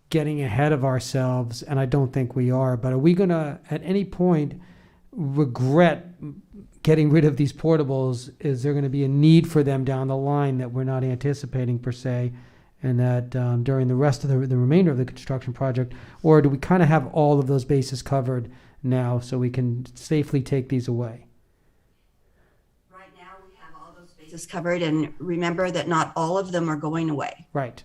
getting ahead of ourselves, and I don't think we are, but are we going to, at any point, regret getting rid of these portables? Is there going to be a need for them down the line that we're not anticipating per se, and that during the rest of the remainder of the construction project, or do we kind of have all of those bases covered now so we can safely take these away? Right now, we have all those bases covered, and remember that not all of them are going away. Right.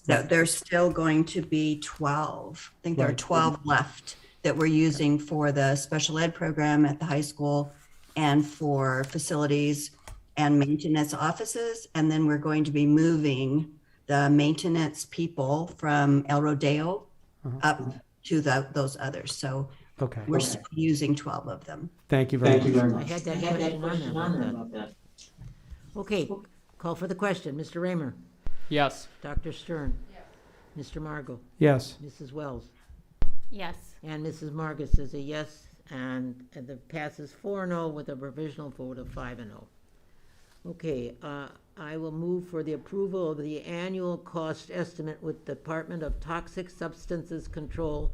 So there's still going to be 12. I think there are 12 left that we're using for the special ed program at the high school and for facilities and maintenance offices. And then we're going to be moving the maintenance people from El Rodeo up to those others. So we're still using 12 of them. Thank you very much. I had that question on there about that. Okay, call for the question. Mr. Raymer? Yes. Dr. Stern? Yes. Mr. Margot? Yes. Mrs. Wells? Yes. And Mrs. Margus is a yes, and the passes 4-0 with a provisional vote of 5-0. Okay, I will move for the approval of the annual cost estimate with Department of Toxic Substances Control,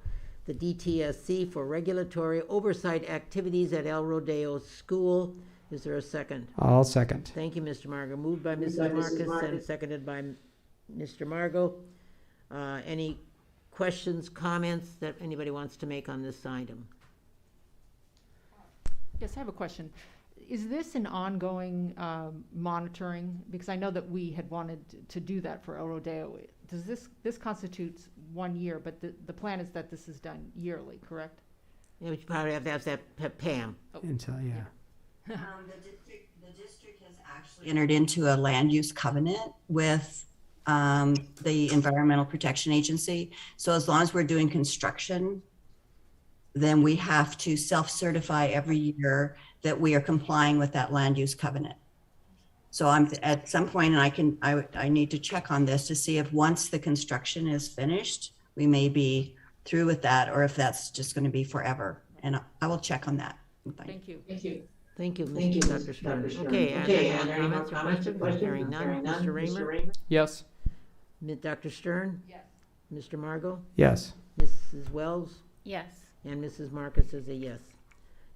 the DTSC, for regulatory oversight activities at El Rodeo School. Is there a second? I'll second. Thank you, Mr. Margot. Moved by Mrs. Marcus and seconded by Mr. Margot. Any questions, comments that anybody wants to make on this item? Yes, I have a question. Is this an ongoing monitoring? Because I know that we had wanted to do that for El Rodeo. Does this constitutes 1 year, but the plan is that this is done yearly, correct? Yeah, but you probably have to ask that Pam. Until, yeah. The district has actually entered into a land use covenant with the Environmental Protection Agency. So as long as we're doing construction, then we have to self-certify every year that we are complying with that land use covenant. So I'm at some point, and I need to check on this to see if once the construction is finished, we may be through with that, or if that's just going to be forever. And I will check on that. Thank you. Thank you. Thank you, Dr. Stern. Okay, and any more comments or questions? Hearing none. Mr. Raymer? Yes. Dr. Stern? Yes. Mr. Margot? Yes. Mrs. Wells? Yes. And Mrs. Marcus is a yes.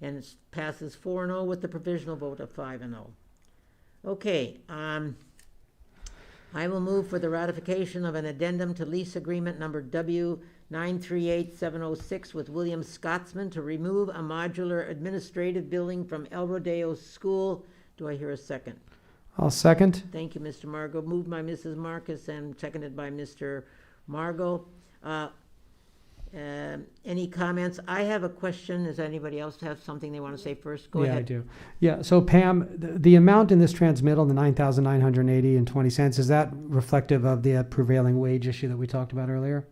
And it passes 4-0 with the provisional vote of 5-0. Okay, I will move for the ratification of an addendum to lease agreement number W938706 with William Scotsman to remove a modular administrative building from El Rodeo School. Do I hear a second? I'll second. Thank you, Mr. Margot. Moved by Mrs. Marcus and seconded by Mr. Margot. Any comments? I have a question. Does anybody else have something they want to say first? Go ahead. Yeah, I do. Yeah, so Pam, the amount in this transmittal, the $9,980.20, is that reflective of the prevailing wage issue that we talked about earlier?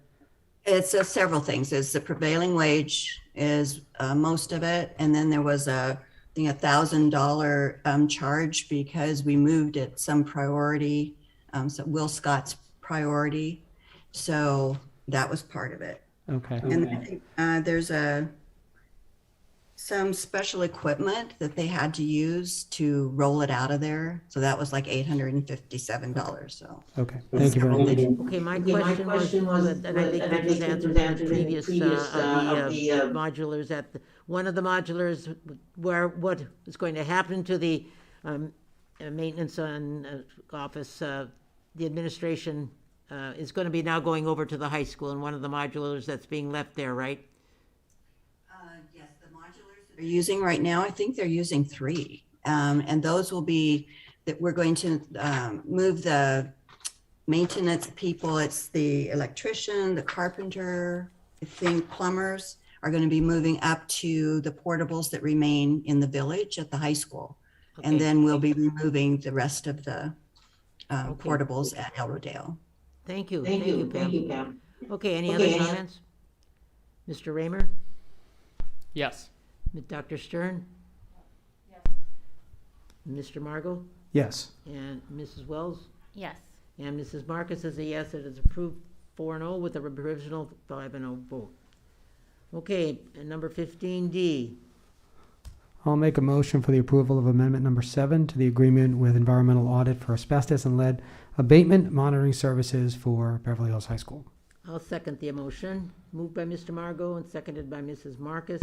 It's several things. It's the prevailing wage is most of it. And then there was I think $1,000 charge because we moved it some priority, so Will Scott's priority. So that was part of it. Okay. And I think there's some special equipment that they had to use to roll it out of there. So that was like $857. So okay, thank you very much. Okay, my question was, and I think that was answered in the previous modulars at one of the modulars where what is going to happen to the maintenance and office, the administration is going to be now going over to the high school in one of the modulars that's being left there, right? Yes, the modulars that they're using right now, I think they're using 3. And those will be that we're going to move the maintenance people. It's the electrician, the carpenter, I think plumbers are going to be moving up to the portables that remain in the village at the high school. Okay. And then we'll be removing the rest of the portables at El Rodeo. Thank you. Thank you, Pam. Okay, any other comments? Mr. Raymer? Yes. Dr. Stern? Yes. Mr. Margot? Yes. And Mrs. Wells? Yes. And Mrs. Marcus is a yes. It is approved 4-0 with a provisional 5-0 vote. Okay, and number 15D. I'll make a motion for the approval of amendment number 7 to the agreement with environmental audit for asbestos and lead abatement monitoring services for Beverly Hills High School. I'll second the motion. Moved by Mr. Margot and seconded by Mrs. Marcus.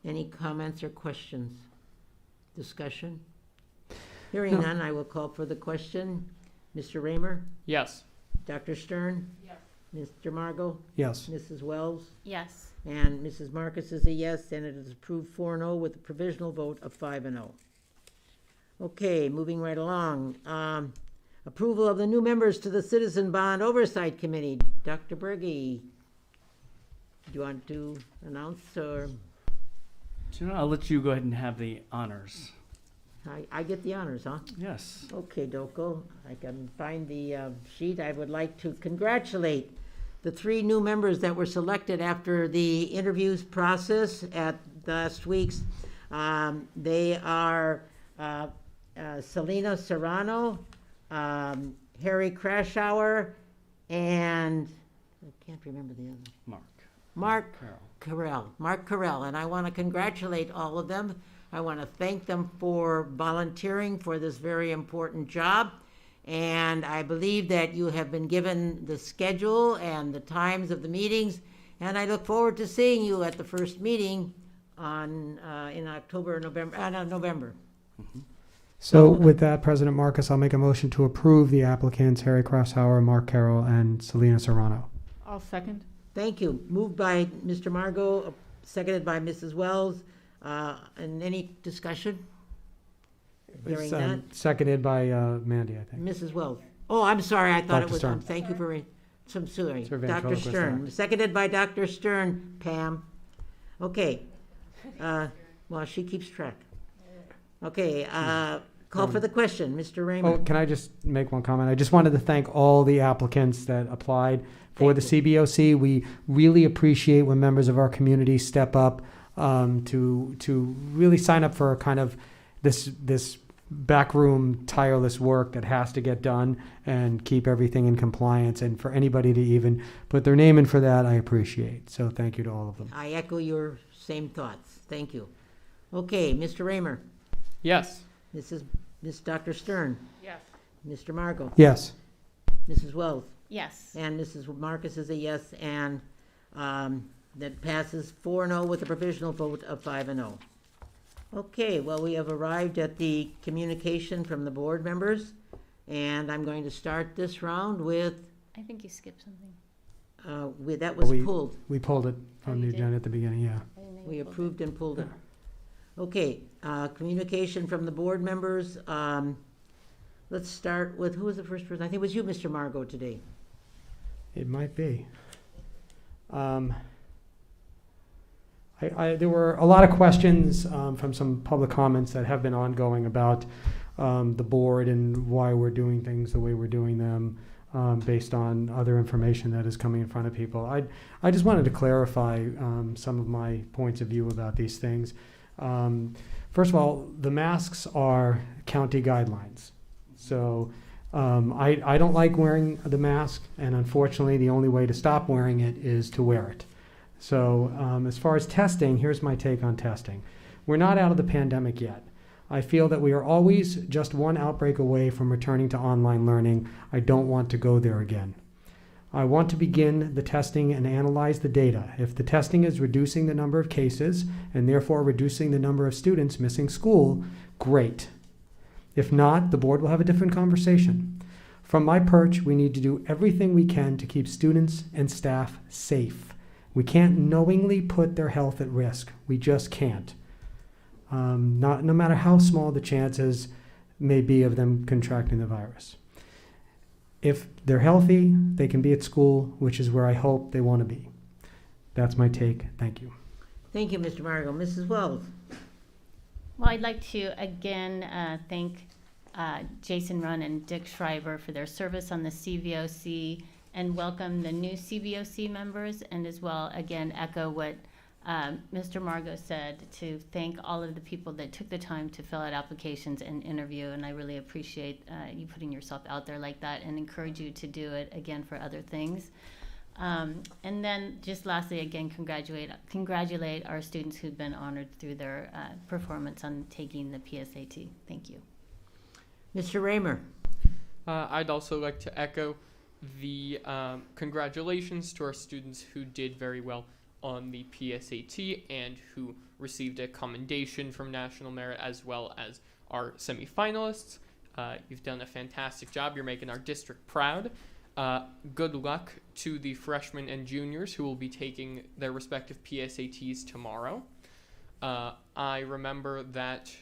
Any comments or questions? Discussion? Hearing none, I will call for the question. Mr. Raymer? Yes. Dr. Stern? Yes. Mr. Margot? Yes. Mrs. Wells? Yes. And Mrs. Marcus is a yes, and it is approved 4-0 with a provisional vote of 5-0. Okay, moving right along. Approval of the new members to the Citizen Bond Oversight Committee. Dr. Berge, do you want to announce or? I'll let you go ahead and have the honors. I get the honors, huh? Yes. Okay, Doko, I can find the sheet. I would like to congratulate the 3 new members that were selected after the interviews process at last week's. They are Selena Serrano, Harry Crashauer, and I can't remember the other. Mark Carell. And I want to congratulate all of them. I want to thank them for volunteering for this very important job. And I believe that you have been given the schedule and the times of the meetings. And I look forward to seeing you at the first meeting in November. Mm-hmm. So with that, President Marcus, I'll make a motion to approve the applicants, Harry Crosshauer, Mark Carroll, and Selena Serrano. I'll second. Thank you. Moved by Mr. Margot, seconded by Mrs. Wells. And any discussion? Hearing none. Seconded by Mandy, I think. Mrs. Wells. Oh, I'm sorry. I thought Dr. it was. Stern. Thank you for sorry, Sir Dr. ventriloquist Stern. act. Seconded by Dr. Stern, Pam. Okay. Well, she keeps track. Okay, call for the question, Mr. Raymer. Oh, can I just make one comment? I just wanted to thank all the applicants that applied for the CBOC. We really appreciate when members of our community step up to really sign up for kind of this backroom tireless work that has to get done and keep everything in compliance. And for anybody to even put their name in for that, I appreciate. So thank you to all of them. I echo your same thoughts. Thank you. Okay, Mr. Raymer. Yes. Miss Dr. Stern. Yes. Mr. Margot. Yes. Mrs. Wells. Yes. And Mrs. Marcus is a yes, and that passes 4-0 with a provisional vote of 5-0. Okay, well, we have arrived at the communication from the board members, and I'm going to start this round with, I think you skipped something. that was pulled. We pulled it from the you did? agenda at the beginning, yeah. We approved and pulled it. Okay, communication from the board members. Let's start with, who was the first person? I think it was you, Mr. Margot, today. It might be. There were a lot of questions from some public comments that have been ongoing about the board and why we're doing things the way we're doing them based on other information that is coming in front of people. I just wanted to clarify some of my points of view about these things. First of all, the masks are county guidelines. So I don't like wearing the mask, and unfortunately the only way to stop wearing it is to wear it. So as far as testing, here's my take on testing. We're not out of the pandemic yet. I feel that we are always just one outbreak away from returning to online learning. I don't want to go there again. I want to begin the testing and analyze the data. If the testing is reducing the number of cases and therefore reducing the number of students missing school, great. If not, the board will have a different conversation. From my perch, we need to do everything we can to keep students and staff safe. We can't knowingly put their health at risk. We just can't. No matter how small the chances may be of them contracting the virus. If they're healthy, they can be at school, which is where I hope they want to be. That's my take. Thank you. Thank you, Mr. Margot. Mrs. Wells. Well, I'd like to again thank Jason Runn and Dick Schreiber for their service on the CBOC and welcome the new CBOC members, and as well, again, echo what Mr. Margot said, to thank all of the people that took the time to fill out applications and interview, and I really appreciate you putting yourself out there like that, and encourage you to do it again for other things. And then just lastly, again, congratulate our students who've been honored through their performance on taking the PSAT. Thank you. Mr. Raymer. I'd also like to echo the congratulations to our students who did very well on the PSAT and who received a commendation from National Merit, as well as our semifinalists. You've done a fantastic job. You're making our district proud. Good luck to the freshmen and juniors who will be taking their respective PSATs tomorrow. I remember that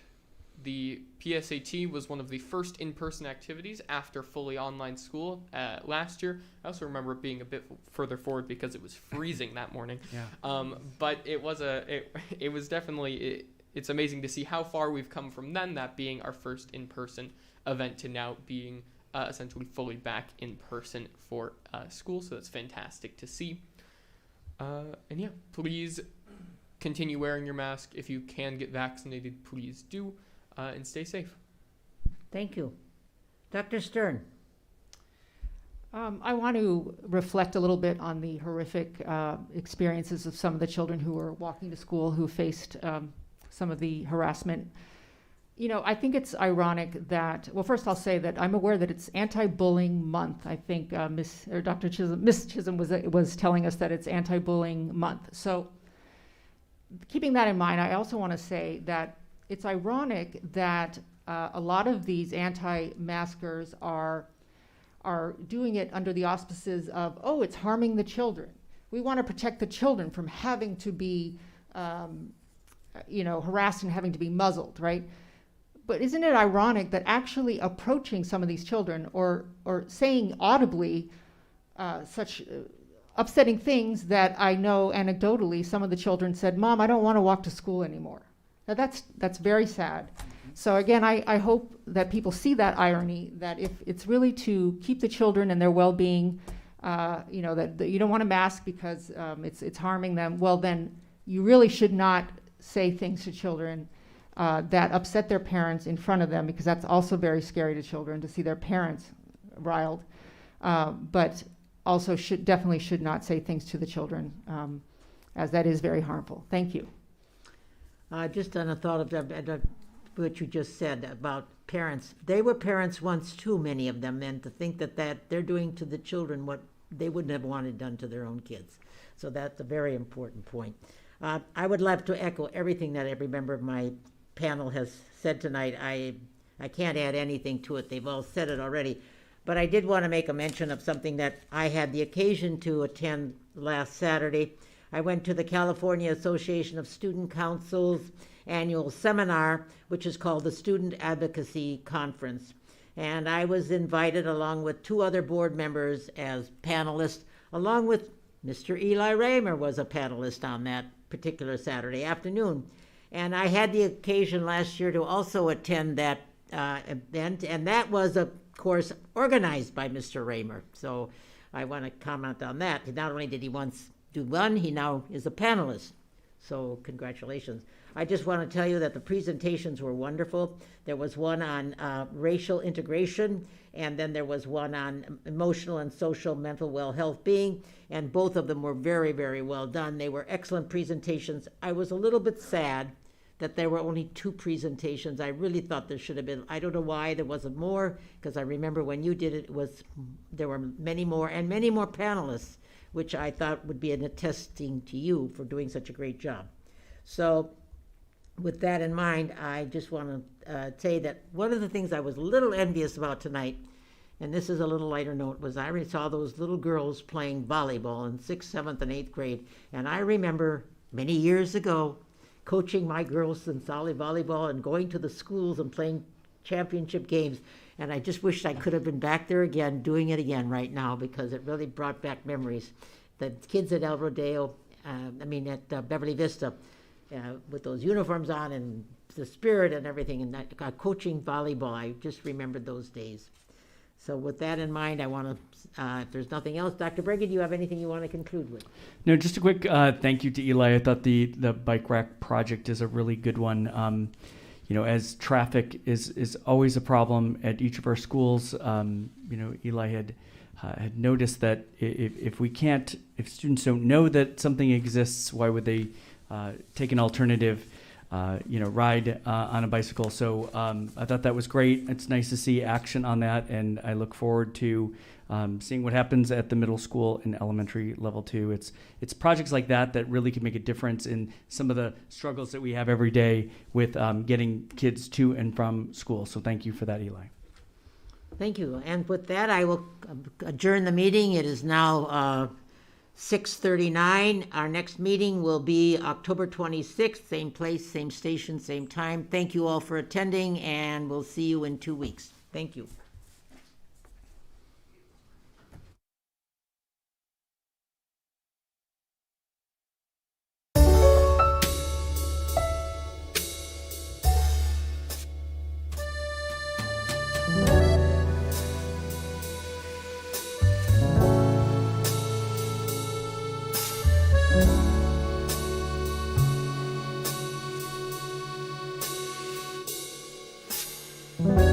the PSAT was one of the first in-person activities after fully online school last year. I also remember it being a bit further forward because it was freezing that morning. Yeah. But it was definitely, it's amazing to see how far we've come from then, that being our first in-person event, to now being essentially fully back in person for school. So that's fantastic to see. And yeah, please continue wearing your mask. If you can get vaccinated, please do. And stay safe. Thank you. Dr. Stern. I want to reflect a little bit on the horrific experiences of some of the children who were walking to school who faced some of the harassment. You know, I think it's ironic that, well, first I'll say that I'm aware that it's anti-bullying month. I think Miss Chisholm was telling us that it's anti-bullying month. So keeping that in mind, I also want to say that it's ironic that a lot of these anti-maskers are doing it under the auspices of, oh, it's harming the children. We want to protect the children from having to be, harassed and having to be muzzled, right? But isn't it ironic that actually approaching some of these children or saying audibly, such upsetting things that I know anecdotally some of the children said, "Mom, I don't want to walk to school anymore." Now that's very sad. So again, I hope that people see that irony, that if it's really to keep the children and their well-being, that you don't want to mask because it's harming them, well then you really should not say things to children that upset their parents in front of them, because that's also very scary to children to see their parents riled. But also definitely should not say things to the children, as that is very harmful. Thank you. Just on a thought of what you just said about parents. They were parents once too, many of them, and to think that they're doing to the children what they wouldn't have wanted done to their own kids. So that's a very important point. I would love to echo everything that every member of my panel has said tonight. I can't add anything to it. They've all said it already. But I did want to make a mention of something that I had the occasion to attend last Saturday. I went to the California Association of Student Councils annual seminar, which is called the Student Advocacy Conference. And I was invited along with 2 other board members as panelists, along with Mr. Eli Raymer was a panelist on that particular Saturday afternoon. And I had the occasion last year to also attend that event, and that was, of course, organized by Mr. Raymer. So I want to comment on that. Not only did he once do one, he now is a panelist. So congratulations. I just want to tell you that the presentations were wonderful. There was one on racial integration, and then there was one on emotional and social mental well-being, and both of them were very, very well done. They were excellent presentations. I was a little bit sad that there were only 2 presentations. I really thought there should have been. I don't know why there wasn't more, because I remember when you did it, there were many more, and many more panelists, which I thought would be an attesting to you for doing such a great job. So with that in mind, I just want to say that one of the things I was a little envious about tonight, and this is a little lighter note, was I saw those little girls playing volleyball in 6th, 7th, and 8th grade. And I remember many years ago coaching my girls in solid volleyball and going to the schools and playing championship games. And I just wished I could have been back there again, doing it again right now, because it really brought back memories. The kids at El Rodeo, at Beverly Vista, with those uniforms on and the spirit and everything, and coaching volleyball, I just remembered those days. So with that in mind, I want to, if there's nothing else, Dr. Briggy, do you have anything you want to conclude with? No, just a quick thank you to Eli. I thought the bike rack project is a really good one. As traffic is always a problem at each of our schools, Eli had noticed that if students don't know that something exists, why would they take an alternative, ride on a bicycle? So I thought that was great. It's nice to see action on that, and I look forward to seeing what happens at the middle school and elementary level too. It's projects like that really can make a difference in some of the struggles that we have every day with getting kids to and from school. So thank you for that, Eli. Thank you. And with that, I will adjourn the meeting. It is now 6:39. Our next meeting will be October 26th, same place, same station, same time. Thank you all for attending, and we'll see you in 2 weeks. Thank you. Bye.